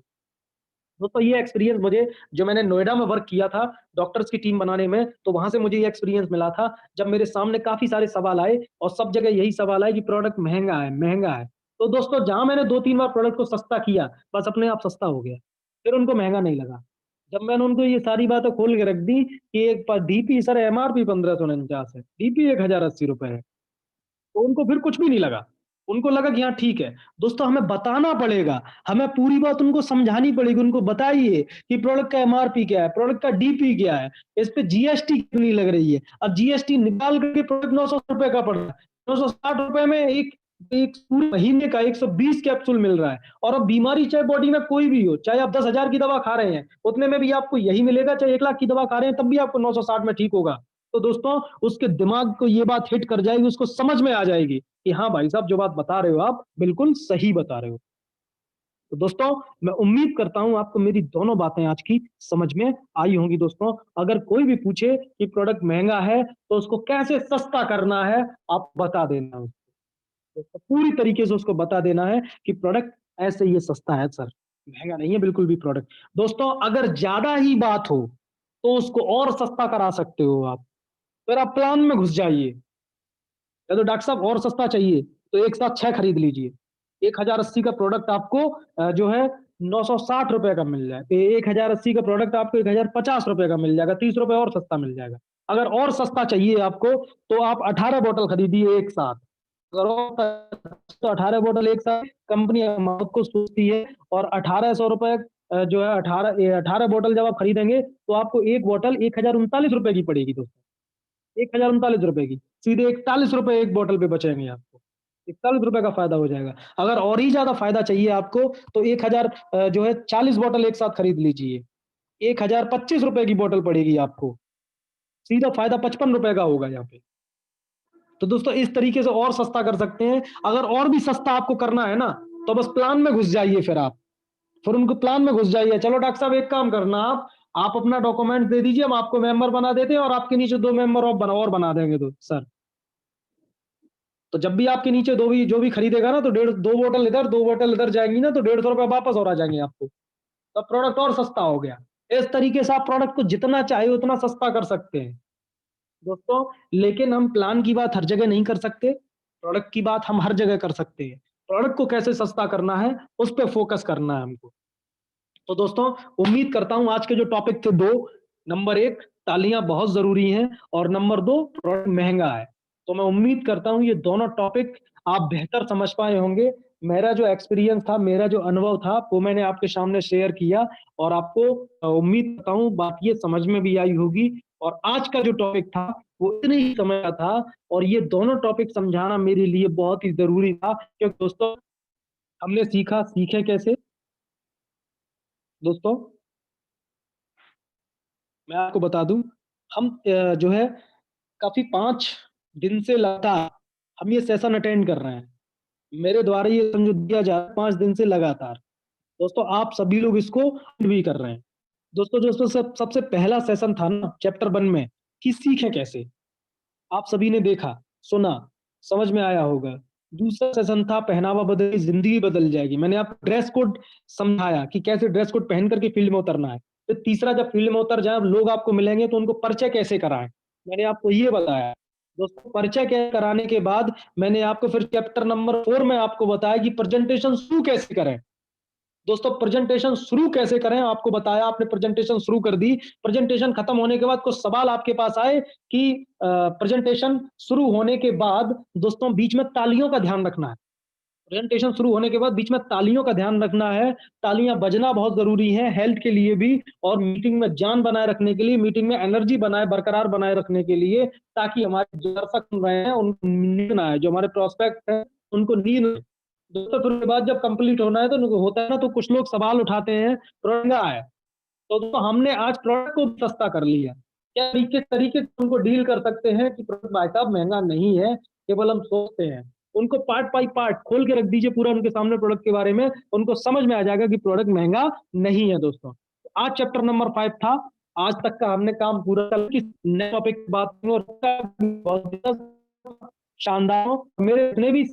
दोस्तों, ये एक्सपीरियंस मुझे, जो मैंने नोएडा में वर्क किया था डॉक्टर्स की टीम बनाने में, तो वहां से मुझे ये एक्सपीरियंस मिला था, जब मेरे सामने काफी सारे सवाल आए, और सब जगह यही सवाल आए कि प्रोडक्ट महंगा है, महंगा है। तो दोस्तों, जहां मैंने 2-3 बार प्रोडक्ट को सस्ता किया, बस अपने आप सस्ता हो गया, फिर उनको महंगा नहीं लगा। जब मैंने उनको ये सारी बातें खोल के रख दी कि एक डीपी सर एमआरपी 1549 है, डीपी 1080 रुपए है, तो उनको फिर कुछ भी नहीं लगा। उनको लगा कि हाँ ठीक है। दोस्तों, हमें बताना पड़ेगा, हमें पूरी बात उनको समझानी पड़ेगी, उनको बताइए कि प्रोडक्ट का एमआरपी क्या है, प्रोडक्ट का डीपी क्या है, इस पे जीएसटी कितनी लग रही है। अब जीएसटी निकाल करके प्रोडक्ट 900 रुपए का पड़ रहा है, 960 रुपए में एक एक पूरे महीने का 120 कैप्सूल मिल रहा है। और अब बीमारी चाहे बॉडी में कोई भी हो, चाहे आप 10,000 की दवा खा रहे हैं, उतने में भी आपको यही मिलेगा, चाहे 1 लाख की दवा खा रहे हैं तब भी आपको 960 में ठीक होगा। तो दोस्तों, उसके दिमाग को ये बात हिट कर जाएगी, उसको समझ में आ जाएगी कि हाँ भाई साहब जो बात बता रहे हो आप बिल्कुल सही बता रहे हो। तो दोस्तों, मैं उम्मीद करता हूं आपको मेरी दोनों बातें आज की समझ में आई होंगी। दोस्तों, अगर कोई भी पूछे कि प्रोडक्ट महंगा है तो उसको कैसे सस्ता करना है, आप बता देना। तो पूरी तरीके से उसको बता देना है कि प्रोडक्ट ऐसे ये सस्ता है सर, महंगा नहीं है बिल्कुल भी प्रोडक्ट। दोस्तों अगर ज्यादा ही बात हो तो उसको और सस्ता करा सकते हो आप, फिर आप प्लान में घुस जाइए। या तो डॉक्टर साहब और सस्ता चाहिए तो एक साथ 6 खरीद लीजिए। 1080 का प्रोडक्ट आपको जो है 960 रुपए का मिल जाए, तो 1080 का प्रोडक्ट आपको 1050 रुपए का मिल जाएगा, 30 रुपए और सस्ता मिल जाएगा। अगर और सस्ता चाहिए आपको तो आप 18 बोतल खरीदिए एक साथ। अगर तो 18 बोतल एक साथ, कंपनी अमाउंट को सोचती है, और 1800 रुपए जो है 18 बोतल जब आप खरीदेंगे तो आपको एक बोतल 1039 रुपए की पड़ेगी दोस्तों। 1039 रुपए की, सीधे 41 रुपए एक बोतल पे बचेंगे आपको। 41 रुपए का फायदा हो जाएगा। अगर और ही ज्यादा फायदा चाहिए आपको तो 1000 जो है 40 बोतल एक साथ खरीद लीजिए। 1025 रुपए की बोतल पड़ेगी आपको, सीधा फायदा 55 रुपए का होगा यहाँ पे। तो दोस्तों इस तरीके से और सस्ता कर सकते हैं। अगर और भी सस्ता आपको करना है ना तो बस प्लान में घुस जाइए, फिर उनको प्लान में घुस जाइए। चलो डॉक्टर साहब एक काम करना, आप अपना डॉक्यूमेंट दे दीजिए, हम आपको मेंबर बना देते हैं और आपके नीचे 2 मेंबर और बना देंगे तो सर। तो जब भी आपके नीचे जो भी खरीदेगा ना तो 2 बोतल इधर जाएंगी ना तो 150 रुपए वापस और आ जाएंगे आपको। तो प्रोडक्ट और सस्ता हो गया। इस तरीके से आप प्रोडक्ट को जितना चाहे उतना सस्ता कर सकते हैं दोस्तों। लेकिन हम प्लान की बात हर जगह नहीं कर सकते, प्रोडक्ट की बात हम हर जगह कर सकते हैं। प्रोडक्ट को कैसे सस्ता करना है उस पर फोकस करना है हमको। तो दोस्तों उम्मीद करता हूं आज के जो टॉपिक थे दो, नंबर एक तालियां बहुत जरूरी हैं, और नंबर दो प्रोडक्ट महंगा है। तो मैं उम्मीद करता हूं ये दोनों टॉपिक आप बेहतर समझ पाए होंगे। मेरा जो एक्सपीरियंस था, मेरा जो अनुभव था वो मैंने आपके सामने शेयर किया, और आपको उम्मीद करता हूं बात ये समझ में भी आई होगी। और आज का जो टॉपिक था वो इतने ही समय का था, और ये दोनों टॉपिक समझाना मेरे लिए बहुत ही जरूरी था, क्योंकि दोस्तों हमने सीखे कैसे दोस्तों, मैं आपको बता दूं, हम जो है काफी 5 दिन से लगातार हम ये सेशन अटेंड कर रहे हैं। मेरे द्वारा ये समझो दिया जा रहा है 5 दिन से लगातार। दोस्तों आप सभी लोग इसको भी कर रहे हैं। दोस्तों दोस्तों सबसे पहला सेशन था ना चैप्टर 1 में कि सीखें कैसे, आप सभी ने देखा, सुना, समझ में आया होगा। दूसरा सेशन था पहनावा बदल जिंदगी बदल जाएगी, मैंने आपको ड्रेस कोड समझाया कि कैसे ड्रेस कोड पहन करके फील्ड में उतरना है। फिर तीसरा, जब फील्ड में उतर जाए लोग आपको मिलेंगे तो उनको परिचय कैसे कराएं, मैंने आपको ये बताया दोस्तों। परिचय कराने के बाद मैंने आपको फिर चैप्टर नंबर 4 में आपको बताया कि प्रेजेंटेशन शुरू कैसे करें। दोस्तों प्रेजेंटेशन शुरू कैसे करें आपको बताया, आपने प्रेजेंटेशन शुरू कर दी। प्रेजेंटेशन खत्म होने के बाद कुछ सवाल आपके पास आए कि प्रेजेंटेशन शुरू होने के बाद दोस्तों बीच में तालियों का ध्यान रखना है। प्रेजेंटेशन शुरू होने के बाद बीच में तालियों का ध्यान रखना है। तालियां बजना बहुत जरूरी है हेल्थ के लिए भी, और मीटिंग में जान बनाए रखने के लिए, मीटिंग में एनर्जी बरकरार बनाए रखने के लिए, ताकि हमारे जो दर्शक सुन रहे हैं उनको नींद ना आए, जो हमारे प्रोस्पेक्ट है उनको नींद। दोस्तों फिर उसके बाद जब कंप्लीट होना है तो उनको होता है ना, तो कुछ लोग सवाल उठाते हैं महंगा है। तो दोस्तों हमने आज प्रोडक्ट को भी सस्ता कर लिया। क्या तरीके से उनको डील कर सकते हैं कि प्रोडक्ट भाई साहब महंगा नहीं है, केवल हम सोचते हैं। उनको पार्ट बाई पार्ट खोल के रख दीजिए पूरा उनके सामने प्रोडक्ट के बारे में, उनको समझ में आ जाएगा कि प्रोडक्ट महंगा नहीं है दोस्तों। आज चैप्टर नंबर 5 था। आज तक का हमने काम पूरा कर लिया। नए टॉपिक की बात करें, और बहुत शानदार हो। मेरे जितने भी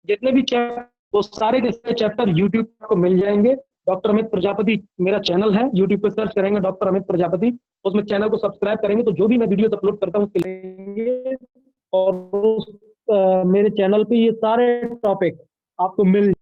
जितने भी चैप्टर, वो सारे के सारे चैप्टर यूट्यूब को मिल जाएंगे। डॉक्टर अमित प्रजापति मेरा चैनल है, यूट्यूब पे सर्च करेंगे डॉक्टर अमित प्रजापति, उसमें चैनल को सब्सक्राइब करेंगे तो जो भी मैं वीडियो अपलोड करता हूँ उसके लेंगे, और मेरे चैनल पे ये सारे टॉपिक आपको मिल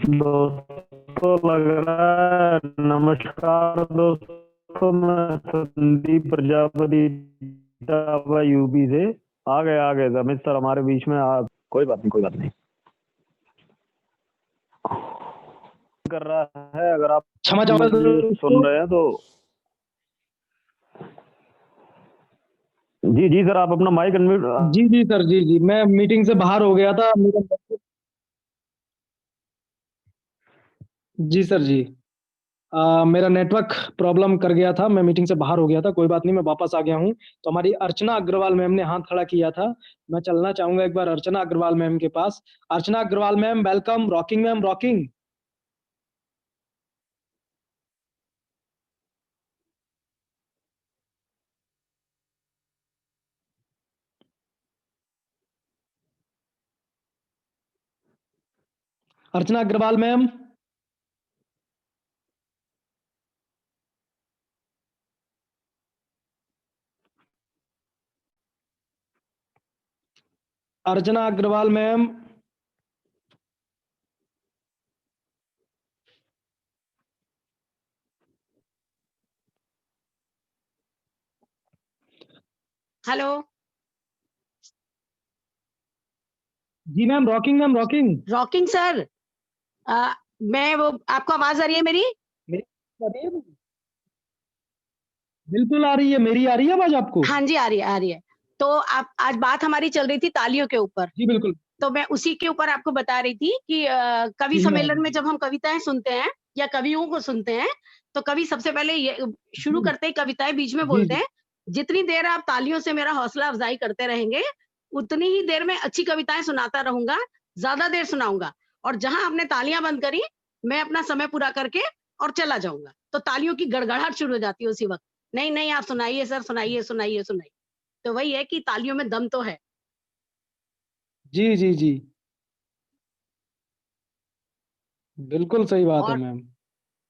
दोस्तों लग रहा है, नमस्कार दोस्तों, मैं संदीप प्रजापति यूपी से आ गए अमित सर हमारे बीच में। कोई बात नहीं कर रहा है। अगर आप क्षमा चाहूंगा सुन रहे हैं तो जी सर, आप अपना माइक अनम्यूट। जी सर, जी मैं मीटिंग से बाहर हो गया था जी सर जी। मेरा नेटवर्क प्रॉब्लम कर गया था, मैं मीटिंग से बाहर हो गया था। कोई बात नहीं, मैं वापस आ गया हूँ। तो हमारी अर्चना अग्रवाल मैम ने हाथ खड़ा किया था, मैं चलना चाहूंगा एक बार अर्चना अग्रवाल मैम के पास। Archana Agarwal ma'am, welcome. Rocking ma'am, rocking. Archana Agarwal ma'am. Archana Agarwal ma'am. Hello जी ma'am, rocking ma'am, rocking. Rocking sir. मैं वो आपको आवाज आ रही है मेरी? बिल्कुल आ रही है। मेरी आ रही है आवाज आपको? हाँ जी, आ रही है। तो आप आज बात हमारी चल रही थी तालियों के ऊपर। जी बिल्कुल। तो मैं उसी के ऊपर आपको बता रही थी कि कवि जी सम्मेलन मैम। में जब हम कविताएं सुनते हैं या कवियों को सुनते हैं, तो कवि सबसे पहले ये शुरू करते ही कविताएं बीच में बोलते हैं, जितनी देर आप तालियों से मेरा हौसला अफजाई करते रहेंगे, उतनी ही देर में अच्छी कविताएं सुनाता रहूंगा, ज्यादा देर सुनाऊंगा। और जहां आपने तालियां बंद करी, मैं अपना समय पूरा करके और चला जाऊंगा। तो तालियों की गड़गड़ाहट शुरू हो जाती है उसी वक्त। नहीं आप सुनाइए सर, सुनाइए। तो वही है कि तालियों में दम तो है। जी। बिल्कुल सही बात है और मैम।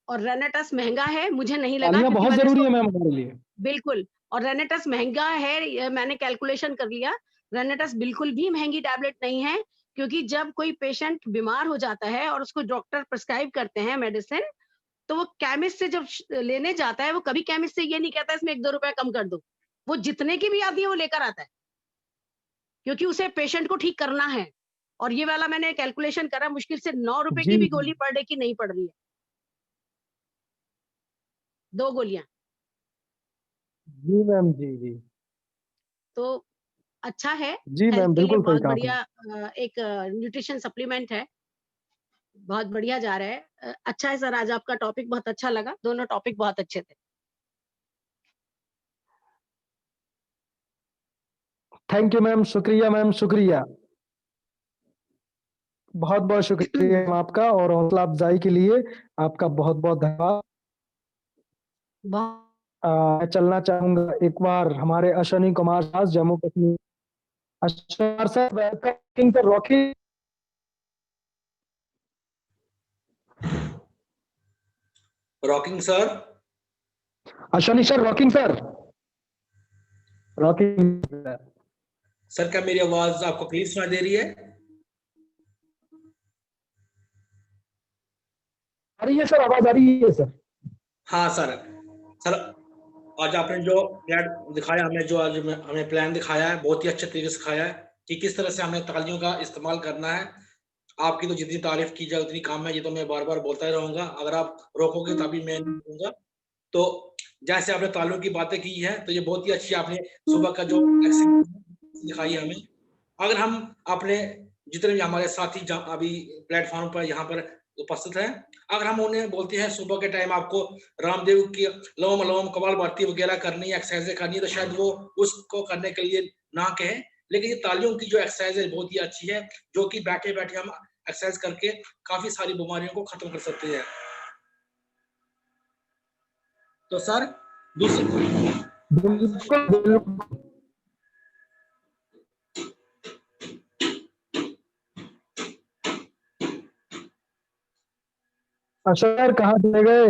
और रेनेटस महंगा है, मुझे नहीं लगा, तालियां क्योंकि बहुत मैंने जरूरी इसको है मैम हमारे लिए। बिल्कुल। और रेनेटस महंगा है, ये मैंने कैलकुलेशन कर लिया। रेनेटस बिल्कुल भी महंगी टैबलेट नहीं है, क्योंकि जब कोई पेशेंट बीमार हो जाता है और उसको डॉक्टर प्रिस्क्राइब करते हैं मेडिसिन, तो वो केमिस्ट से जब लेने जाता है, वो कभी केमिस्ट से ये नहीं कहता इसमें 1-2 रुपए कम कर दो। वो जितने की भी आती है वो लेकर आता है, क्योंकि उसे पेशेंट को ठीक करना है। और ये वाला मैंने कैलकुलेशन करा, मुश्किल से 9 रुपए जी की भी गोली पर डे की नहीं पड़ रही है, 2 गोलियां। जी मैम। जी तो अच्छा है, जी हेल्थ मैम, के लिए बिल्कुल सही बहुत कहा आपने। बढ़िया एक न्यूट्रिशन सप्लीमेंट है, बहुत बढ़िया जा रहा है। अच्छा है सर, आज आपका टॉपिक बहुत अच्छा लगा, दोनों टॉपिक बहुत अच्छे थे। थैंक यू मैम, शुक्रिया मैम, शुक्रिया। बहुत बहुत शुक्रिया मैम आपका, और हौसला अफजाई के लिए आपका बहुत बहुत धन्यवाद। बहुत मैं चलना चाहूंगा एक बार हमारे Ashwini Kumar Das, Jammu Kashmir. Ashwini sir, welcome sir, rocking. Rocking sir. Ashwini sir, rocking sir, rocking. Sir क्या मेरी आवाज आपको क्लियर सुनाई दे रही है? आ रही है सर, आवाज आ रही है सर। हाँ सर। सर आज आपने जो प्लान दिखाया हमें, जो आज हमें प्लान दिखाया है, बहुत ही अच्छे तरीके से सिखाया है कि किस तरह से हमें तालियों का इस्तेमाल करना है। आपकी तो जितनी तारीफ की जाए उतनी कम है, ये तो मैं बार बार बोलता ही रहूंगा। अगर आप रोकोगे तभी मैं नहीं दूंगा। तो जैसे आपने तालियों की बातें की है, तो ये बहुत ही अच्छी आपने सुबह का जो दिखाई हमें। अगर हम अपने जितने भी हमारे साथी अभी प्लेटफॉर्म पर यहाँ पर उपस्थित हैं, अगर हम उन्हें बोलते हैं सुबह के टाइम आपको रामदेव की लोम लोम कपालभाति वगैरह करनी है, एक्सरसाइज करनी है, तो शायद वो उसको करने के लिए ना कहें। लेकिन ये तालियों की जो एक्सरसाइज है बहुत ही अच्छी है, जो कि बैठे बैठे हम एक्सरसाइज करके काफी सारी बीमारियों को खत्म कर सकते हैं। तो सर दूसरी बिल्कुल बिल्कुल। अशोक सर कहाँ चले गए?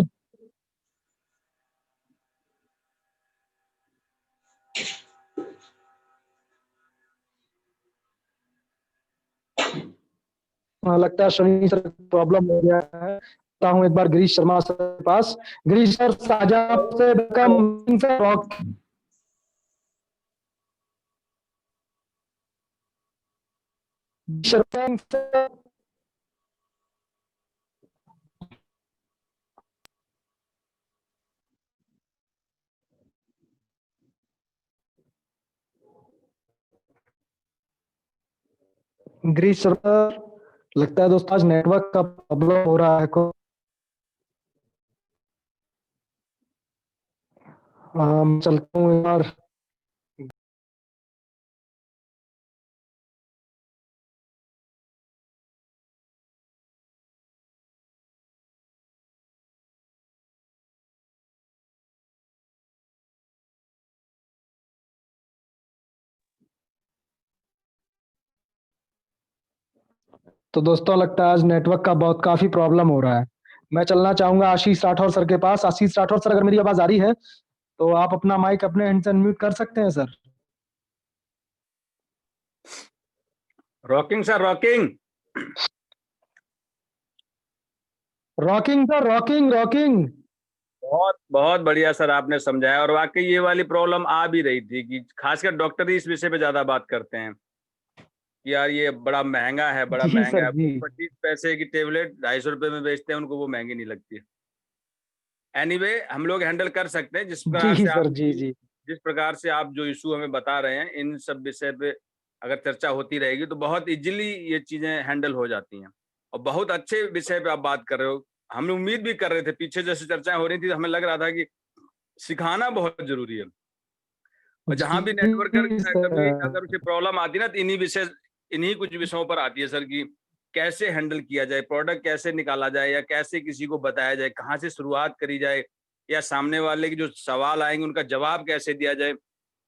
लगता है शनि सर प्रॉब्लम हो गया है। हूँ एक बार गिरीश शर्मा सर के पास। गिरीश सर, साझा से welcome sir. Sharma sir, Girish Sharma, लगता है दोस्तों आज नेटवर्क का प्रॉब्लम हो रहा है को। चलता हूँ यार। तो दोस्तों लगता है आज नेटवर्क का बहुत काफी प्रॉब्लम हो रहा है। मैं चलना चाहूंगा आशीष राठौर सर के पास। आशीष राठौर सर, अगर मेरी आवाज आ रही है तो आप अपना माइक अपने एंड से अनम्यूट कर सकते हैं sir. Rocking sir, rocking rocking sir, rocking rocking. बहुत बहुत बढ़िया सर, आपने समझाया। और वाकई ये वाली प्रॉब्लम आ भी रही थी कि खासकर डॉक्टर ही इस विषय पे ज्यादा बात करते हैं कि यार ये बड़ा महंगा है, बड़ा जी महंगा सर है। जी। 25 पैसे की टेबलेट 250 रुपए में बेचते हैं, उनको वो महंगी नहीं लगती है। एनीवे, हम लोग हैंडल कर सकते हैं जी सर जी जी। जिस प्रकार से आप जो इशू हमें बता रहे हैं, इन सब विषय पे अगर चर्चा होती रहेगी तो बहुत इजीली ये चीजें हैंडल हो जाती हैं। और बहुत अच्छे विषय पे आप बात कर रहे हो। हम उम्मीद भी कर रहे थे, पीछे जैसे चर्चाएं हो रही थी, हमें लग रहा था कि सिखाना बहुत जरूरी है। और जहां भी नेटवर्कर जी कभी सर। अगर उसे प्रॉब्लम आती है ना, तो इन्हीं कुछ विषयों पर आती है सर कि कैसे हैंडल किया जाए, प्रोडक्ट कैसे निकाला जाए, या कैसे किसी को बताया जाए, कहाँ से शुरुआत करी जाए, या सामने वाले के जो सवाल आएंगे उनका जवाब कैसे दिया जाए।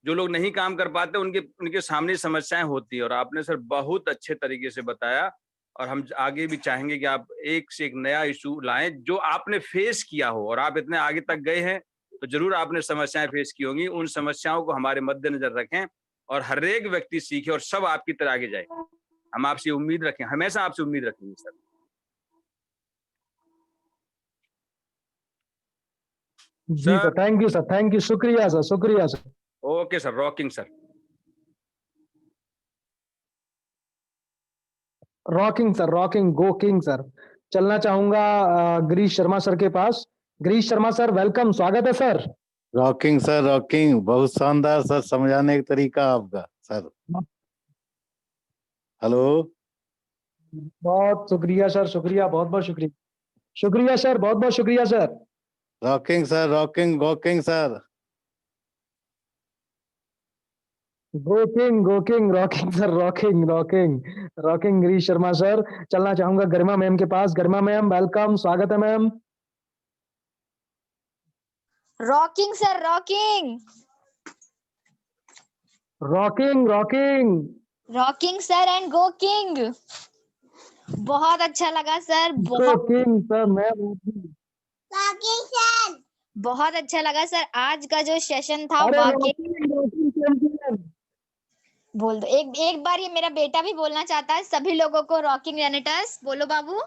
जो लोग नहीं काम कर पाते उनके उनके सामने समस्याएं होती है। और आपने सर बहुत अच्छे तरीके से बताया। और हम आगे भी चाहेंगे कि आप एक से एक नया इशू लाएं जो आपने फेस किया हो। और आप इतने आगे तक गए हैं तो जरूर आपने समस्याएं फेस की होंगी। उन समस्याओं को हमारे मद्देनजर रखें और हर एक व्यक्ति सीखे और सब आपकी तरह आगे जाए। हम आपसे उम्मीद रखें, हमेशा आपसे उम्मीद रखेंगे सर। जी sir, thank you sir, thank you, शुक्रिया सर, शुक्रिया sir. Okay sir, rocking sir. Rocking sir, rocking, go king sir. चलना चाहूंगा गिरीश शर्मा सर के पास। गिरीश शर्मा सर, वेलकम, स्वागत है सर। रॉकिंग सर, रॉकिंग, बहुत शानदार सर, समझाने का तरीका आपका सर। हेलो। बहुत शुक्रिया सर, शुक्रिया, बहुत बहुत शुक्रिया। शुक्रिया सर, बहुत बहुत शुक्रिया sir. Rocking sir, rocking, walking sir. Go king, rocking sir, rocking rocking rocking Girish Sharma sir. चलना चाहूंगा गरिमा मैम के पास। गरिमा मैम, वेलकम, स्वागत है ma'am. Rocking sir, rocking rocking rocking rocking sir and go king. बहुत अच्छा लगा sir, go king sir ma'am. Rocking sir, बहुत अच्छा लगा सर। आज का जो सेशन था अरे वाकई, रॉकिंग चैंपियन। बोल दो एक एक बार। ये मेरा बेटा भी बोलना चाहता है सभी लोगों को। रॉकिंग रेनेटर्स बोलो बाबू,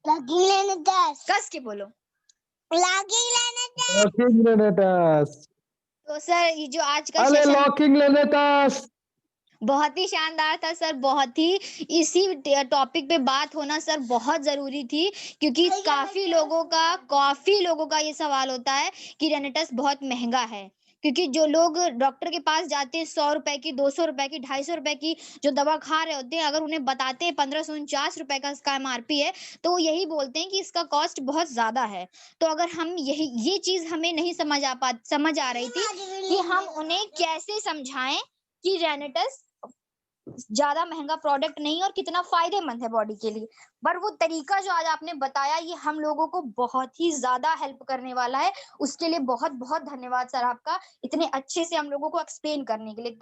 रॉकिंग रेनेटर्स कस के बोलो, रॉकिंग रेनेटर्स। रॉकिंग लेनेटस। तो सर ये जो आज का अरे सेशन लॉकिंग लेनेटस। बहुत ही शानदार था सर। बहुत ही इसी टॉपिक पे बात होना सर बहुत जरूरी थी, क्योंकि काफी लोगों का ये सवाल होता है कि रेनेटस बहुत महंगा है। क्योंकि जो लोग डॉक्टर के पास जाते हैं 100 रुपए की, 200 रुपए की, 250 रुपए की जो दवा खा रहे होते हैं, अगर उन्हें बताते हैं 1549 रुपए का इसका MRP है, तो वो यही बोलते हैं कि इसका कॉस्ट बहुत ज्यादा है। तो अगर हम ये चीज हमें नहीं समझ आ रही थी कि हम उन्हें कैसे समझाएं कि रेनेटस ज्यादा महंगा प्रोडक्ट नहीं और कितना फायदेमंद है बॉडी के लिए। पर वो तरीका जो आज आपने बताया ये हम लोगों को बहुत ही ज्यादा हेल्प करने वाला है। उसके लिए बहुत बहुत धन्यवाद सर आपका, इतने अच्छे से हम लोगों को एक्सप्लेन करने के लिए।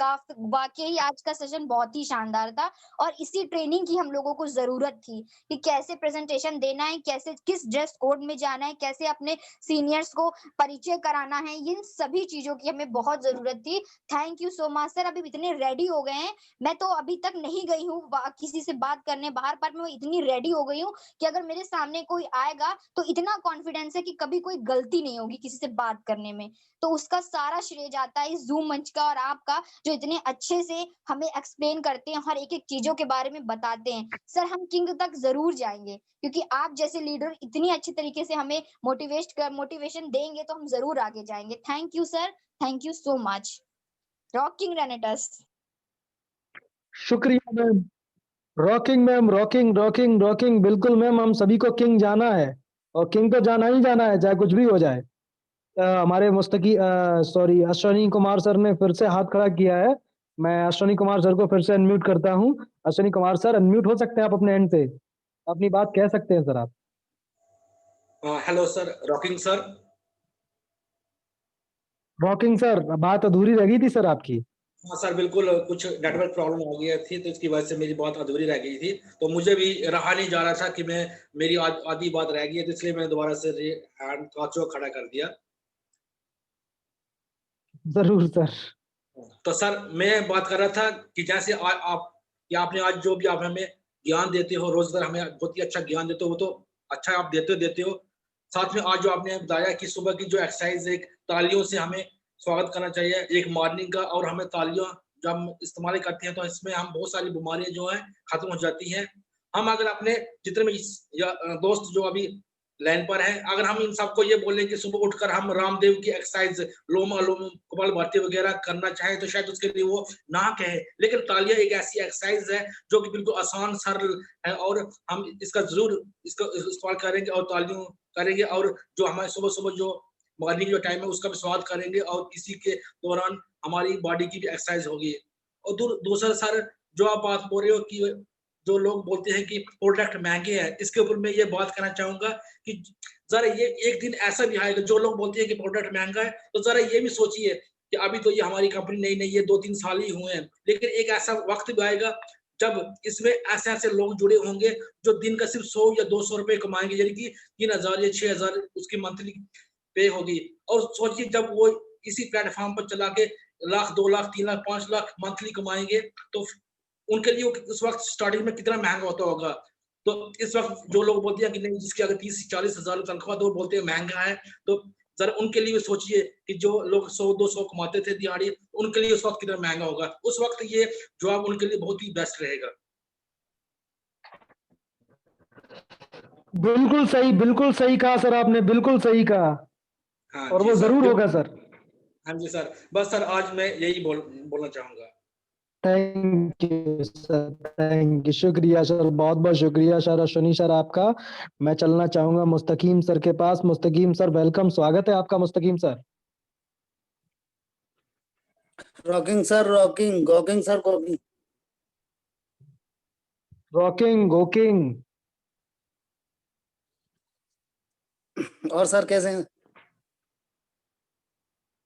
वाकई आज का सेशन बहुत ही शानदार था और इसी ट्रेनिंग की हम लोगों को जरूरत थी कि कैसे प्रेजेंटेशन देना है, कैसे किस ड्रेस कोड में जाना है, कैसे अपने सीनियर्स को परिचय कराना है। इन सभी चीजों की हमें बहुत जरूरत थी। Thank you so much sir. अभी इतने रेडी हो गए हैं, मैं तो अभी तक नहीं गई हूँ किसी से बात करने बाहर, पर मैं इतनी रेडी रेडी हो गई हूँ कि अगर मेरे सामने कोई आएगा तो इतना कॉन्फिडेंस है कि कभी कोई गलती नहीं होगी किसी से बात करने में। तो उसका सारा श्रेय जाता है इस जूम मंच का और आपका, जो इतने अच्छे से हमें एक्सप्लेन करते हैं, हर एक-एक चीज़ों के बारे में बताते हैं। सर हम किंग तक ज़रूर जाएँगे क्योंकि आप जैसे लीडर इतनी अच्छी तरीके से हमें मोटिवेशन देंगे तो हम ज़रूर आगे जाएँगे। Thank you sir, thank you so much. Rocking रेनेटस। शुक्रिया ma'am. Rocking ma'am, rocking rocking rocking, बिल्कुल मैम, हम सभी को किंग जाना है और किंग तो जाना ही जाना है, चाहे कुछ भी हो जाए। हमारे सॉरी, अश्विनी कुमार सर ने फिर से हाथ खड़ा किया है। मैं अश्विनी कुमार सर को फिर से अनम्यूट करता हूँ। अश्विनी कुमार सर, अनम्यूट हो सकते हैं आप अपने एंड से, अपनी बात कह सकते हैं सर आप। Hello sir, rocking sir. Rocking sir, बात अधूरी रह गई थी सर आपकी। हाँ सर, बिल्कुल कुछ नेटवर्क प्रॉब्लम हो गई थी तो इसकी वजह से मेरी बात अधूरी रह गई थी। तो मुझे भी रहा नहीं जा रहा था कि मेरी आधी बात रह गई है, तो इसलिए मैंने दोबारा से हैंड कांचो खड़ा कर दिया। जरूर सर। तो सर मैं बात कर रहा था कि जैसे आपने आज जो भी आप हमें ज्ञान देते हो, रोजगार हमें बहुत ही अच्छा ज्ञान देते हो, वो तो अच्छा आप देते हो। साथ में आज जो आपने बताया कि सुबह की जो एक्सरसाइज, एक तालियों से हमें स्वागत करना चाहिए एक मॉर्निंग का, और हमें तालियां जब हम इस्तेमाल करते हैं तो इसमें हम बहुत सारी बीमारियां जो हैं खत्म हो जाती हैं। हम अगर अपने जितने भी दोस्त जो अभी लाइन पर हैं, अगर हम इन सबको ये बोलें कि सुबह उठकर हम रामदेव की एक्सरसाइज, लोम अनुलोम कपालभाति वगैरह करना चाहें, तो शायद उसके लिए वो ना कहे, लेकिन तालियां एक ऐसी एक्सरसाइज है जो कि बिल्कुल आसान सरल है, और हम इसका जरूर इसका इस्तेमाल करेंगे और तालियों करेंगे, और जो हमारे सुबह सुबह जो मॉर्निंग जो टाइम है उसका भी स्वागत करेंगे, और इसी के दौरान हमारी बॉडी की भी एक्सरसाइज होगी। और दूसरा सर, जो आप बात बोल रहे हो कि जो लोग बोलते हैं कि प्रोडक्ट महंगे हैं, इसके ऊपर मैं ये बात करना चाहूंगा कि जरा ये एक दिन ऐसा भी आएगा, जो लोग बोलते हैं कि प्रोडक्ट महंगा है, तो जरा ये भी सोचिए कि अभी तो ये हमारी कंपनी नई नई, ये 2-3 साल ही हुए हैं, लेकिन एक ऐसा वक्त भी आएगा जब इसमें ऐसे ऐसे लोग जुड़े होंगे जो दिन का सिर्फ 100 या 200 रुपए कमाएंगे, यानी कि 3,000 या 6,000 उसकी मंथली पे होगी। और सोचिए जब वो इसी प्लेटफॉर्म पर चला के लाख, 2 लाख, 3 लाख, 5 लाख मंथली कमाएंगे, तो उनके लिए उस वक्त स्टार्टिंग में कितना महंगा होता होगा। तो इस वक्त जो लोग बोलते हैं कि नहीं, जिसकी अगर 30-40 हजार तनख्वाह, तो बोलते हैं महंगा है, तो जरा उनके लिए सोचिए कि जो लोग 100-200 कमाते थे दिहाड़ी, उनके लिए उस वक्त कितना महंगा होगा। उस वक्त ये जॉब उनके लिए बहुत ही बेस्ट रहेगा। बिल्कुल सही कहा सर आपने, बिल्कुल सही कहा। हाँ और जी वो सर, जरूर होगा सर। हाँ जी सर, बस सर आज मैं यही बोलना चाहूंगा। Thank you sir, thank you, शुक्रिया सर, बहुत बहुत शुक्रिया सर, अश्विनी सर आपका। मैं चलना चाहूंगा मुस्तकीम सर के पास। मुस्तकीम सर, वेलकम, स्वागत है आपका Mustaqeem sir. Rocking sir, rocking, go king sir, go king. Rocking go king. और सर कैसे हैं?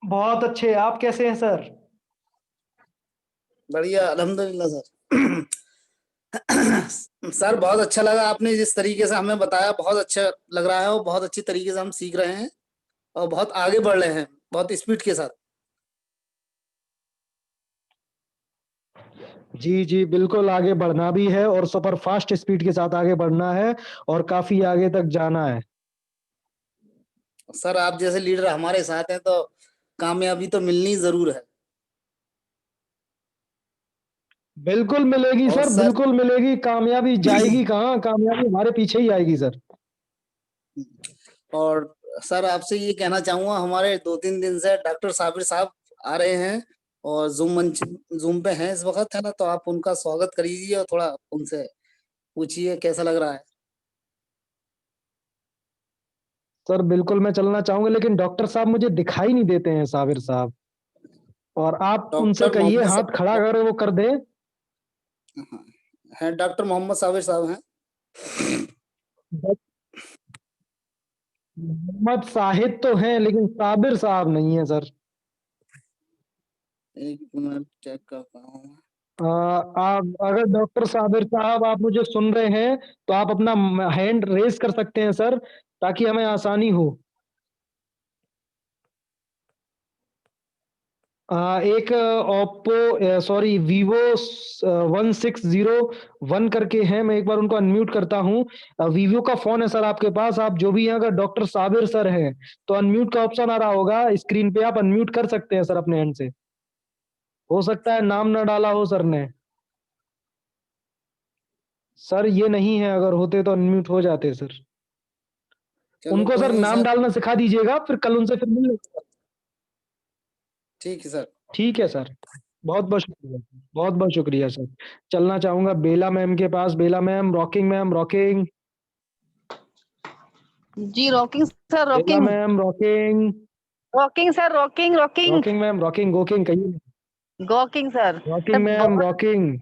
बहुत अच्छे, आप कैसे हैं सर? बढ़िया, अल्हम्दुलिल्लाह सर। सर बहुत अच्छा लगा, आपने जिस तरीके से हमें बताया बहुत अच्छा लग रहा है, और बहुत अच्छी तरीके से हम सीख रहे हैं और बहुत आगे बढ़ रहे हैं, बहुत स्पीड के साथ। जी जी, बिल्कुल आगे बढ़ना भी है और सुपर फास्ट स्पीड के साथ आगे बढ़ना है और काफी आगे तक जाना है। सर आप जैसे लीडर हमारे साथ हैं तो कामयाबी तो मिलनी जरूर है। बिल्कुल मिलेगी और सर, सर बिल्कुल मिलेगी। कामयाबी जाएगी कहाँ, कामयाबी हमारे पीछे ही आएगी सर। और सर आपसे ये कहना चाहूंगा, हमारे 2-3 दिन से डॉक्टर साबिर साहब आ रहे हैं और जूम पे हैं इस वक्त, है ना, तो आप उनका स्वागत करिए और थोड़ा उनसे पूछिए कैसा लग रहा है। सर बिल्कुल मैं चलना चाहूंगा, लेकिन डॉक्टर साहब मुझे दिखाई नहीं देते हैं, साबिर साहब, और आप उनसे डॉक्टर कहिए मोहम्मद हाथ खड़ा करे वो कर दे। है, डॉक्टर मोहम्मद साबिर साहब हैं। मोहम्मद साहिद तो हैं, लेकिन साबिर साहब नहीं है सर। एक मिनट चेक करता हूँ। आप अगर डॉक्टर साबिर साहब आप मुझे सुन रहे हैं तो आप अपना हैंड रेज कर सकते हैं सर, ताकि हमें आसानी हो। एक ओप्पो सॉरी वीवो 1601 करके है, मैं एक बार उनको अनम्यूट करता हूँ। वीवो का फोन है सर आपके पास, आप जो भी हैं, अगर डॉक्टर साबिर सर हैं तो अनम्यूट का ऑप्शन आ रहा होगा स्क्रीन पे, आप अनम्यूट कर सकते हैं सर अपने एंड से। हो सकता है नाम ना डाला हो सर ने। सर ये नहीं है, अगर होते तो अनम्यूट हो जाते सर। चलो उनको कोई सर नहीं नाम सर, डालना सिखा दीजिएगा, फिर कल उनसे फिर मिल लेंगे। ठीक है सर। ठीक है सर, बहुत बहुत शुक्रिया, बहुत बहुत शुक्रिया सर। चलना चाहूंगा बेला मैम के पास। Bela ma'am, ma'am rocking. जी rocking sir, Bela rocking ma'am rocking. Rocking sir, rocking rocking rocking ma'am rocking, go king कहिए। Go king sir. Sir rocking ma'am बहुत रॉकिंग।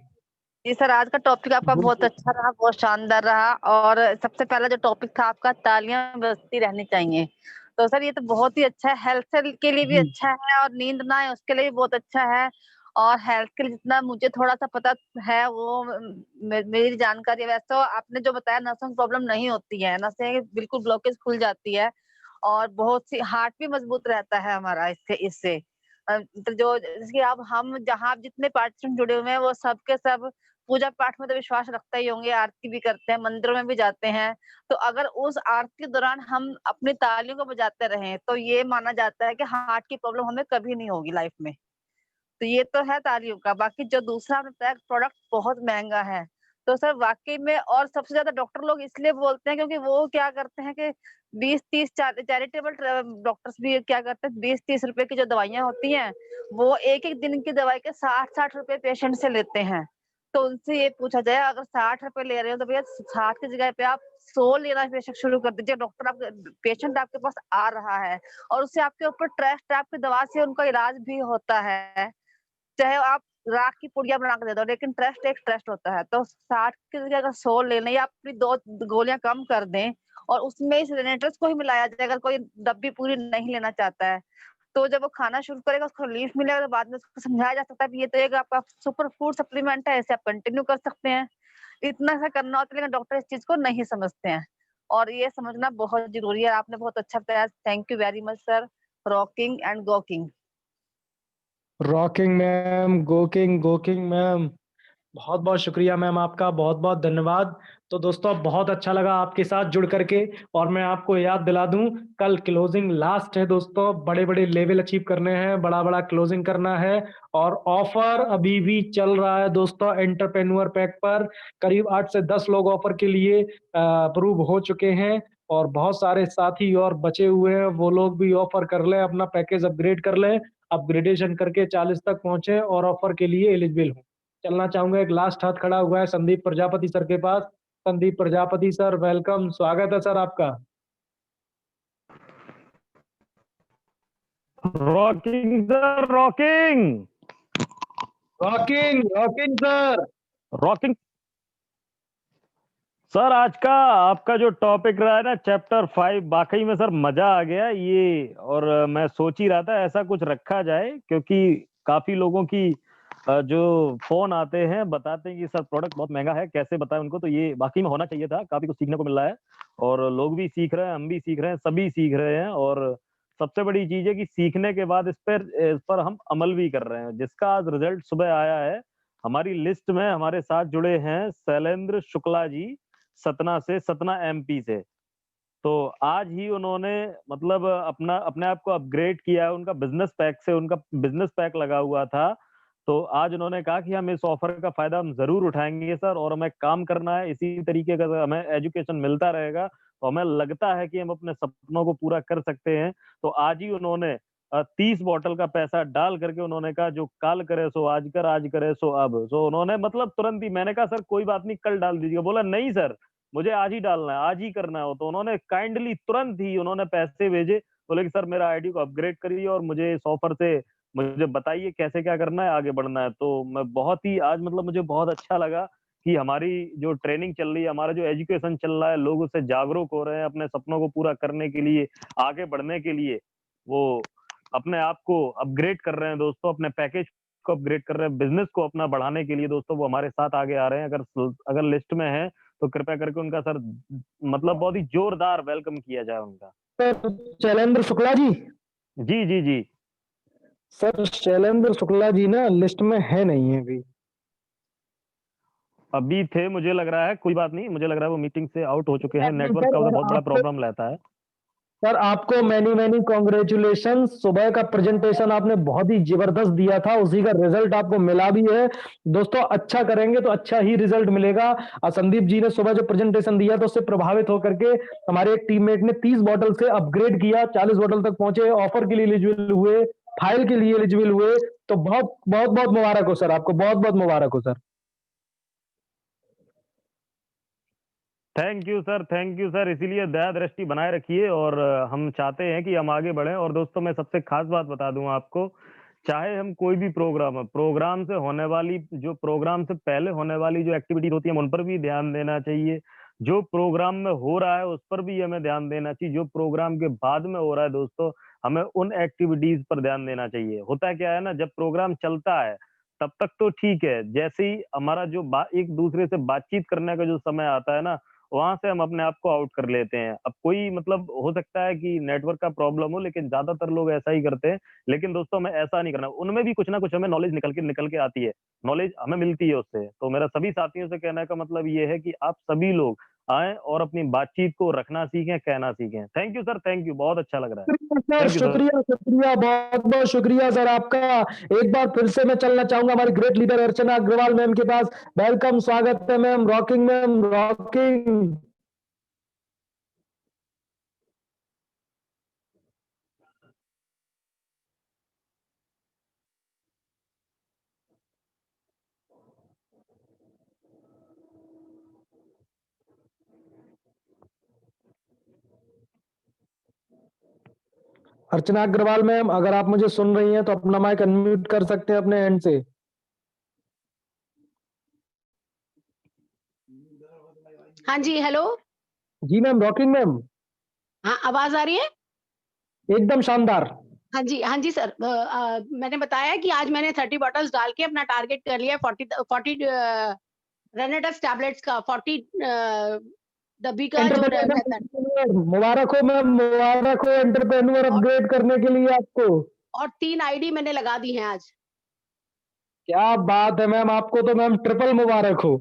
जी सर, आज का टॉपिक आपका बहुत अच्छा रहा, बहुत शानदार रहा। और सबसे पहला जो टॉपिक था आपका, तालियां बजती रहनी चाहिए। तो सर ये तो बहुत ही अच्छा है, हेल्थ के लिए भी अच्छा है, और नींद ना आए उसके लिए भी बहुत अच्छा है। और हेल्थ के लिए जितना मुझे थोड़ा सा पता है वो मेरी जानकारी है। वैसे तो आपने जो बताया नसों की प्रॉब्लम नहीं होती है, नसें बिल्कुल ब्लॉकेज खुल जाती है, और बहुत सी हार्ट भी मजबूत रहता है हमारा इससे इससे तो जो जैसे कि अब हम जहाँ जितने पार्टिसिपेंट जुड़े हुए हैं वो सब के सब पूजा पाठ में तो विश्वास रखते ही होंगे, आरती भी करते हैं, मंदिरों में भी जाते हैं। तो अगर उस आरती के दौरान हम अपनी तालियों को बजाते रहें तो ये माना जाता है कि हार्ट की प्रॉब्लम हमें कभी नहीं होगी लाइफ में। तो ये तो है तालियों का। बाकी जो दूसरा आपने बताया प्रोडक्ट बहुत महंगा है, तो सर वाकई में, और सबसे ज्यादा डॉक्टर लोग इसलिए बोलते हैं क्योंकि वो क्या करते हैं कि 20-30 चैरिटेबल डॉक्टर्स भी क्या करते हैं, 20-30 रुपए की जो दवाइयां होती हैं वो एक एक दिन की दवाई के 60-60 रुपए पेशेंट से लेते हैं। तो उनसे ये पूछा जाए, अगर 60 रुपए ले रहे हो तो भैया 60 की जगह पे आप 100 लेना बेशक शुरू कर दीजिए। डॉक्टर आप पेशेंट आपके पास आ रहा है और उससे आपके ऊपर ट्रस्ट है, आपकी दवा से उनका इलाज भी होता है। चाहे आप राख की पुड़िया बना के दे दो, लेकिन ट्रस्ट एक ट्रस्ट होता है। तो 60 की जगह अगर 100 ले लें या अपनी 2 गोलियां कम कर दें और उसमें इस रेनेटर्स को ही मिलाया जाए, अगर कोई डब्बी पूरी नहीं लेना चाहता है, तो जब वो खाना शुरू करेगा उसको रिलीफ मिलेगा, तो बाद में उसको समझाया जा सकता है कि ये तो एक आपका सुपर फूड सप्लीमेंट है, इसे आप कंटिन्यू कर सकते हैं। इतना सा करना होता है, लेकिन डॉक्टर इस चीज को नहीं समझते हैं, और ये समझना बहुत जरूरी है। आपने बहुत अच्छा बताया, thank you very much sir. Rocking and go king. Rocking ma'am, go king go king ma'am, बहुत बहुत शुक्रिया मैम आपका, बहुत बहुत धन्यवाद। तो दोस्तों बहुत अच्छा लगा आपके साथ जुड़ करके, और मैं आपको याद दिला दूं कल क्लोजिंग लास्ट है दोस्तों, बड़े बड़े लेवल अचीव करने हैं, बड़ा बड़ा क्लोजिंग करना है। और ऑफर अभी भी चल रहा है दोस्तों एंटरप्रेन्योर पैक पर। करीब 8 से 10 लोग ऑफर के लिए अप्रूव हो चुके हैं, और बहुत सारे साथी और बचे हुए हैं, वो लोग भी ऑफर कर लें, अपना पैकेज अपग्रेड कर लें, अपग्रेडेशन करके 40 तक पहुंचे और ऑफर के लिए एलिजिबल हो। चलना चाहूंगा, एक लास्ट हाथ खड़ा हुआ है संदीप प्रजापति सर के पास। संदीप प्रजापति सर, वेलकम, स्वागत है सर आपका। Rocking sir, rocking rocking rocking sir. Rocking sir. आज का आपका जो टॉपिक रहा है ना, चैप्टर 5, वाकई में सर मजा आ गया ये। और मैं सोच ही रहा था ऐसा कुछ रखा जाए, क्योंकि काफी लोगों की जो फोन आते हैं बताते हैं कि सर प्रोडक्ट बहुत महंगा है, कैसे बताएं उनको। तो ये वाकई में होना चाहिए था, काफी कुछ सीखने को मिल रहा है, और लोग भी सीख रहे हैं, हम भी सीख रहे हैं, सभी सीख रहे हैं। और सबसे बड़ी चीज है कि सीखने के बाद इस पर हम अमल भी कर रहे हैं, जिसका आज रिजल्ट सुबह आया है। हमारी लिस्ट में हमारे साथ जुड़े हैं शैलेंद्र शुक्ला जी, सतना से, सतना एमपी से। तो आज ही उन्होंने मतलब अपने आप को अपग्रेड किया है, उनका बिजनेस पैक से उनका बिजनेस पैक लगा हुआ था। तो आज उन्होंने कहा कि हम इस ऑफर का फायदा हम जरूर उठाएंगे सर, और हमें काम करना है इसी तरीके का, हमें एजुकेशन मिलता रहेगा तो हमें लगता है कि हम अपने सपनों को पूरा कर सकते हैं। तो आज ही उन्होंने 30 बॉटल का पैसा डाल करके उन्होंने कहा जो काल करे सो आज कर, आज करे सो अब। सो उन्होंने मतलब तुरंत ही, मैंने कहा सर कोई बात नहीं कल डाल दीजिएगा, बोला नहीं सर मुझे आज ही डालना है, आज ही करना है। तो उन्होंने काइंडली तुरंत ही उन्होंने पैसे भेजे, बोले कि सर मेरा आईडी को अपग्रेड करिए और मुझे इस ऑफर से मुझे बताइए कैसे क्या करना है, आगे बढ़ना है। तो मैं बहुत ही आज मतलब मुझे बहुत अच्छा लगा कि हमारी जो ट्रेनिंग चल रही है, हमारा जो एजुकेशन चल रहा है, लोग उससे जागरूक हो रहे हैं, अपने सपनों को पूरा करने के लिए, आगे बढ़ने के लिए वो अपने आप को अपग्रेड कर रहे हैं दोस्तों, अपने पैकेज को अपग्रेड कर रहे हैं, बिजनेस को अपना बढ़ाने के लिए दोस्तों वो हमारे साथ आगे आ रहे हैं। अगर लिस्ट में है तो कृपया करके उनका सर मतलब बहुत ही जोरदार वेलकम किया जाए उनका। शैलेंद्र शुक्ला जी। जी जी जी। सर शैलेंद्र शुक्ला जी ना लिस्ट में है नहीं है अभी। अभी थे, मुझे लग रहा है, कोई बात नहीं, मुझे लग रहा है वो मीटिंग से आउट हो चुके हैं। नेटवर्क सर का और बहुत बड़ा आपको प्रॉब्लम रहता है। सर आपको मैनी मैनी कॉन्ग्रेचुलेशन। सुबह का प्रेजेंटेशन आपने बहुत ही जबरदस्त दिया था, उसी का रिजल्ट आपको मिला भी है। दोस्तों अच्छा करेंगे तो अच्छा ही रिजल्ट मिलेगा। और संदीप जी ने सुबह जो प्रेजेंटेशन दिया तो उससे प्रभावित होकर के हमारे एक टीममेट ने 30 बॉटल से अपग्रेड किया, 40 बॉटल तक पहुंचे, ऑफर के लिए एलिजिबल हुए, फाइल के लिए एलिजिबल हुए। तो बहुत बहुत बहुत मुबारक हो सर, आपको बहुत बहुत मुबारक हो sir. Thank you sir, thank you sir. इसीलिए दया दृष्टि बनाए रखिए और हम चाहते हैं कि हम आगे बढ़ें। और दोस्तों मैं सबसे खास बात बता दूं आपको, चाहे हम कोई भी प्रोग्राम, प्रोग्राम से होने वाली, जो प्रोग्राम से पहले होने वाली जो एक्टिविटीज होती है उन पर भी ध्यान देना चाहिए। जो प्रोग्राम में हो रहा है उस पर भी हमें ध्यान देना चाहिए। जो प्रोग्राम के बाद में हो रहा है दोस्तों, हमें उन एक्टिविटीज पर ध्यान देना चाहिए। होता क्या है ना, जब प्रोग्राम चलता है तब तक तो ठीक है, जैसे ही हमारा जो एक दूसरे से बातचीत करने का जो समय आता है ना, वहां से हम अपने आप को आउट कर लेते हैं। अब कोई मतलब हो सकता है कि नेटवर्क का प्रॉब्लम हो, लेकिन ज्यादातर लोग ऐसा ही करते हैं। लेकिन दोस्तों हमें ऐसा नहीं करना, उनमें भी कुछ ना कुछ हमें नॉलेज निकल के आती है, नॉलेज हमें मिलती है उससे। तो मेरा सभी साथियों से कहने का मतलब ये है कि आप सभी लोग आए और अपनी बातचीत को रखना सीखें, कहना सीखें। Thank you sir, thank you, बहुत अच्छा लग रहा है। Sir thank you sir. शुक्रिया शुक्रिया, बहुत बहुत शुक्रिया सर आपका। एक बार फिर से मैं चलना चाहूंगा हमारी ग्रेट लीडर अर्चना अग्रवाल मैम के पास। वेलकम, स्वागत है ma'am, rocking ma'am, rocking. Archana Agarwal ma'am, अगर आप मुझे सुन रही हैं तो अपना माइक अनम्यूट कर सकते हैं अपने एंड से। हाँ जी, हेलो। जी मैम, रॉकिंग मैम, हाँ, आवाज आ रही है? एकदम शानदार। हाँ जी सर। मैंने बताया कि आज मैंने 30 बॉटल्स डाल के अपना टारगेट कर लिया, 40 रेनेटस टैबलेट्स का, 40 डब्बी का जो रहता है। मुबारक हो मैम, मुबारक हो एंटरप्रेन्योर अपग्रेड करने के लिए आपको। और 3 आईडी मैंने लगा दी हैं आज। क्या बात है मैम, आपको तो मैम ट्रिपल मुबारक हो,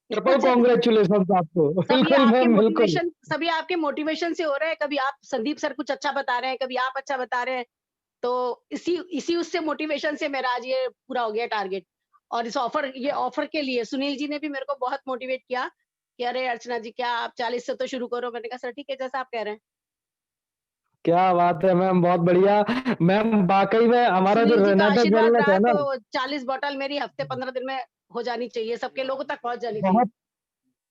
ट्रिपल कॉन्ग्रेचुलेशन आपको। बिल्कुल मैम, बिल्कुल। सभी आपके मोटिवेशन से हो रहे हैं। कभी आप संदीप सर कुछ अच्छा बता रहे हैं, कभी आप अच्छा बता रहे हैं। तो इसी उससे मोटिवेशन से मेरा आज ये पूरा हो गया टारगेट। और ये ऑफर के लिए सुनील जी ने भी मेरे को बहुत मोटिवेट किया कि अरे अर्चना जी, क्या आप 40 से तो शुरू करो। मैंने कहा सर ठीक है, जैसा आप कह रहे हैं। क्या बात है मैम, बहुत बढ़िया मैम। वाकई में हमारा जो सुनील जी का रेनेटस आशीर्वाद वेलनेस रहा है ना, तो 40 बॉटल मेरी हफ्ते 15 दिन में हो जानी चाहिए, सबके लोगों तक पहुंच जानी चाहिए। बहुत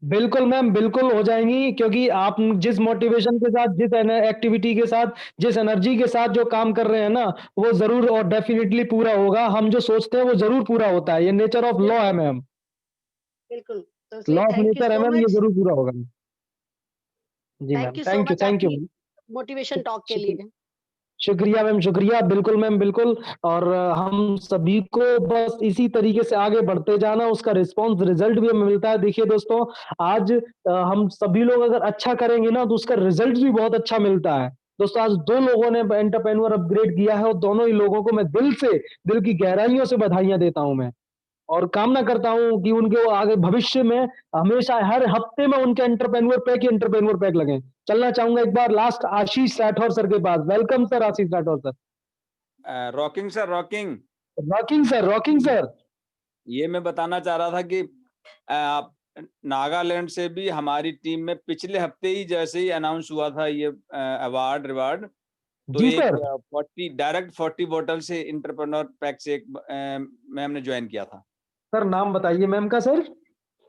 बिल्कुल मैम, बिल्कुल हो जाएंगी। क्योंकि आप जिस मोटिवेशन के साथ, जिस एक्टिविटी के साथ, जिस एनर्जी के साथ जो काम कर रहे हैं ना, वो जरूर और डेफिनेटली पूरा होगा। हम जो सोचते हैं वो जरूर पूरा होता है, ये नेचर ऑफ लॉ है मैम, बिल्कुल। तो लॉ इसलिए ऑफ थैंक यू नेचर है सो मैम, ये मच। जरूर पूरा होगा। जी thank ma'am, you so much thank you आपकी मैम। मोटिवेशन टॉक के लिए। शुक्रिया मैम, शुक्रिया, बिल्कुल मैम, बिल्कुल। और हम सभी को बस इसी तरीके से आगे बढ़ते जाना, उसका रिस्पांस, रिजल्ट भी हमें मिलता है। देखिए दोस्तों, आज हम सभी लोग अगर अच्छा करेंगे ना तो उसका रिजल्ट भी बहुत अच्छा मिलता है। दोस्तों आज 2 लोगों ने एंटरप्रेन्योर अपग्रेड किया है, और दोनों ही लोगों को मैं दिल से, दिल की गहराइयों से बधाइयां देता हूं मैं। और कामना करता हूं कि उनके वो आगे भविष्य में हमेशा हर हफ्ते में उनके एंटरप्रेन्योर पैक लगे। चलना चाहूंगा एक बार लास्ट आशीष राठौर सर के पास। Welcome sir, Ashish Rathore sir. Rocking sir, rocking. Rocking sir, rocking sir. ये मैं बताना चाह रहा था कि आप नागालैंड से भी हमारी टीम में पिछले हफ्ते ही जैसे ही अनाउंस हुआ था ये अवार्ड रिवार्ड, तो जी एक सर। 40 बॉटल से इंटरप्रेन्योर पैक से एक मैम ने ज्वाइन किया था। सर नाम बताइए मैम का सर।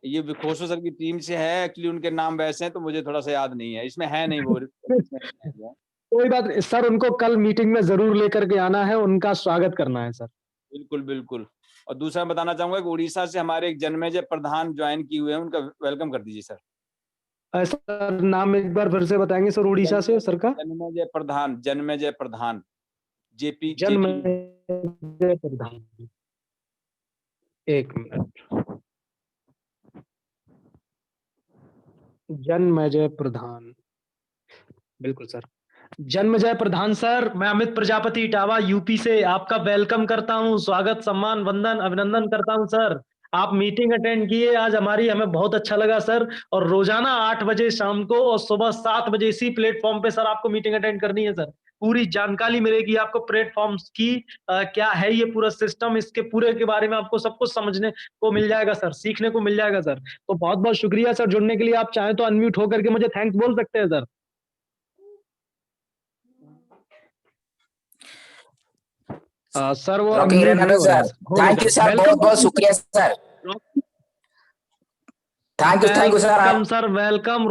ये विखोसो सर की टीम से है, एक्चुअली उनके नाम वैसे हैं तो मुझे थोड़ा सा याद नहीं है, इसमें है नहीं वो इसमें नहीं है। कोई बात नहीं सर, उनको कल मीटिंग में जरूर लेकर के आना है, उनका स्वागत करना है सर। बिल्कुल बिल्कुल। और दूसरा मैं बताना चाहूंगा कि उड़ीसा से हमारे एक जन्मेजय प्रधान ज्वाइन किए हुए हैं, उनका वेलकम कर दीजिए सर। सर नाम एक बार फिर से बताएंगे सर, उड़ीसा से सर का। जन्मेजय प्रधान, जन्मेजय प्रधान, जेपी जन्मेजय प्रधान, एक मिनट। जन्मेजय प्रधान, बिल्कुल सर। जन्मजय प्रधान सर, मैं अमित प्रजापति इटावा यूपी से आपका वेलकम करता हूं, स्वागत, सम्मान, वंदन, अभिनंदन करता हूं सर। आप मीटिंग अटेंड किए आज हमारी, हमें बहुत अच्छा लगा सर। और रोजाना 8 बजे शाम को और सुबह 7 बजे इसी प्लेटफॉर्म पे सर आपको मीटिंग अटेंड करनी है सर। पूरी जानकारी मिलेगी आपको प्लेटफॉर्म्स की, क्या है ये पूरा सिस्टम, इसके पूरे के बारे में आपको सब कुछ समझने को मिल जाएगा सर, सीखने को मिल जाएगा सर। तो बहुत बहुत शुक्रिया सर जुड़ने के लिए। आप चाहें तो अनम्यूट होकर के मुझे थैंक्स बोल सकते हैं सर। सर वो रॉकिंग unmute नहीं हो रहा है। थैंक यू सर, बहुत बहुत शुक्रिया sir. Thank you sir. Welcome sir, welcome.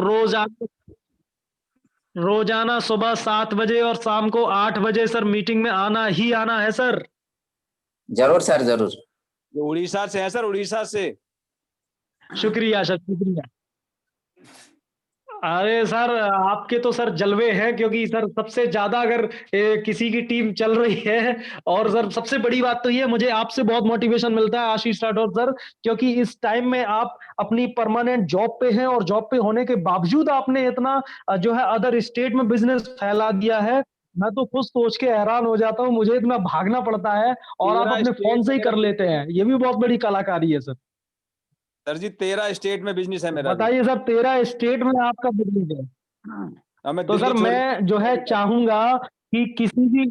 रोजाना सुबह 7 बजे और शाम को 8 बजे सर मीटिंग में आना ही आना है सर। जरूर सर, जरूर। उड़ीसा से है सर, उड़ीसा से। शुक्रिया सर, शुक्रिया। अरे सर आपके तो सर जलवे हैं, क्योंकि सर सबसे ज्यादा अगर किसी की टीम चल रही है, और सर सबसे बड़ी बात तो ये, मुझे आपसे बहुत मोटिवेशन मिलता है आशीष राठौर सर, क्योंकि इस टाइम में आप अपनी परमानेंट जॉब पे हैं और जॉब पे होने के बावजूद आपने इतना जो है अदर स्टेट में बिजनेस फैला दिया है। मैं तो खुद सोच के हैरान हो जाता हूँ, मुझे इतना भागना पड़ता है और आप अपने फोन से ही कर लेते हैं, ये भी बहुत बड़ी कलाकारी है सर। सर जी 13 स्टेट में बिजनेस है मेरा। बताइए सर, 13 स्टेट में आपका बिजनेस है। तो सर मैं जो है चाहूंगा कि किसी भी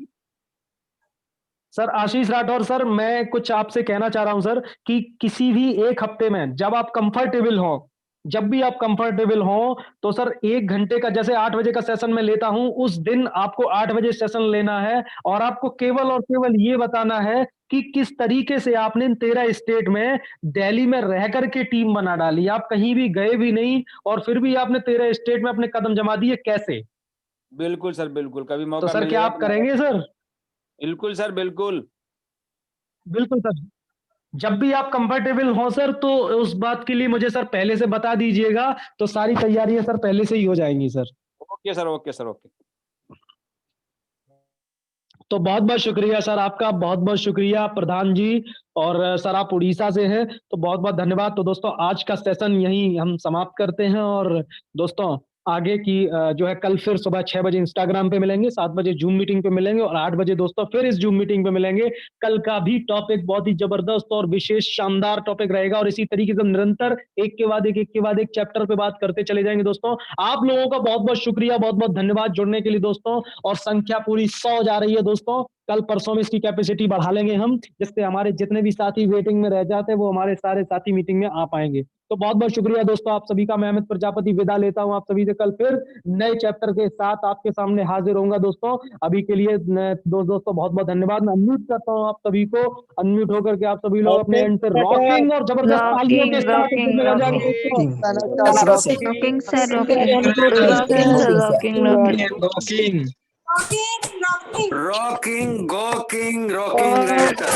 सर आशीष राठौर सर, मैं कुछ आपसे कहना चाह रहा हूं सर कि किसी भी एक हफ्ते में जब आप कंफर्टेबल हो, जब भी आप कंफर्टेबल हो, तो सर 1 घंटे का, जैसे 8 बजे का सेशन मैं लेता हूं, उस दिन आपको 8 बजे सेशन लेना है और आपको केवल और केवल ये बताना है कि किस तरीके से आपने इन 13 स्टेट में दिल्ली में रह करके टीम बना डाली। आप कहीं भी गए भी नहीं और फिर भी आपने 13 स्टेट में अपने कदम जमा दिए, कैसे? बिल्कुल सर, बिल्कुल। कभी मौका तो सर क्या आप करेंगे सर? बिल्कुल सर, बिल्कुल। बिल्कुल सर, जब भी आप कंफर्टेबल हो सर, तो उस बात के लिए मुझे सर पहले से बता दीजिएगा, तो सारी तैयारियां सर पहले से ही हो जाएंगी sir. Okay sir, okay sir, okay. तो बहुत बहुत शुक्रिया सर आपका, बहुत बहुत शुक्रिया प्रधान जी। और सर आप उड़ीसा से हैं, तो बहुत बहुत धन्यवाद। तो दोस्तों आज का सेशन यहीं हम समाप्त करते हैं, और दोस्तों आगे की जो है कल फिर सुबह 6 बजे इंस्टाग्राम पे मिलेंगे, 7 बजे जूम मीटिंग पे मिलेंगे और 8 बजे दोस्तों फिर इस जूम मीटिंग पे मिलेंगे। कल का भी टॉपिक बहुत ही जबरदस्त और विशेष शानदार टॉपिक रहेगा, और इसी तरीके से निरंतर एक के बाद एक चैप्टर पे बात करते चले जाएंगे। दोस्तों आप लोगों का बहुत बहुत शुक्रिया, बहुत बहुत धन्यवाद जुड़ने के लिए दोस्तों। और संख्या पूरी 100 जा रही है दोस्तों, कल परसों में इसकी कैपेसिटी बढ़ा लेंगे हम, जिससे हमारे जितने भी साथी वेटिंग में रह जाते हैं वो हमारे सारे साथी मीटिंग में आ पाएंगे। तो बहुत बहुत शुक्रिया दोस्तों आप सभी का। मैं अमित प्रजापति विदा लेता हूं आप सभी से, कल फिर नए चैप्टर के साथ आपके सामने हाजिर होऊंगा दोस्तों। अभी के लिए दोस्तों बहुत बहुत धन्यवाद। मैं अनम्यूट करता हूं आप सभी को, अनम्यूट होकर के आप सभी लोग अपने एंड से रॉकिंग और जबरदस्त तालियों के साथ रॉकिंग, गो किंग, रॉकिंग।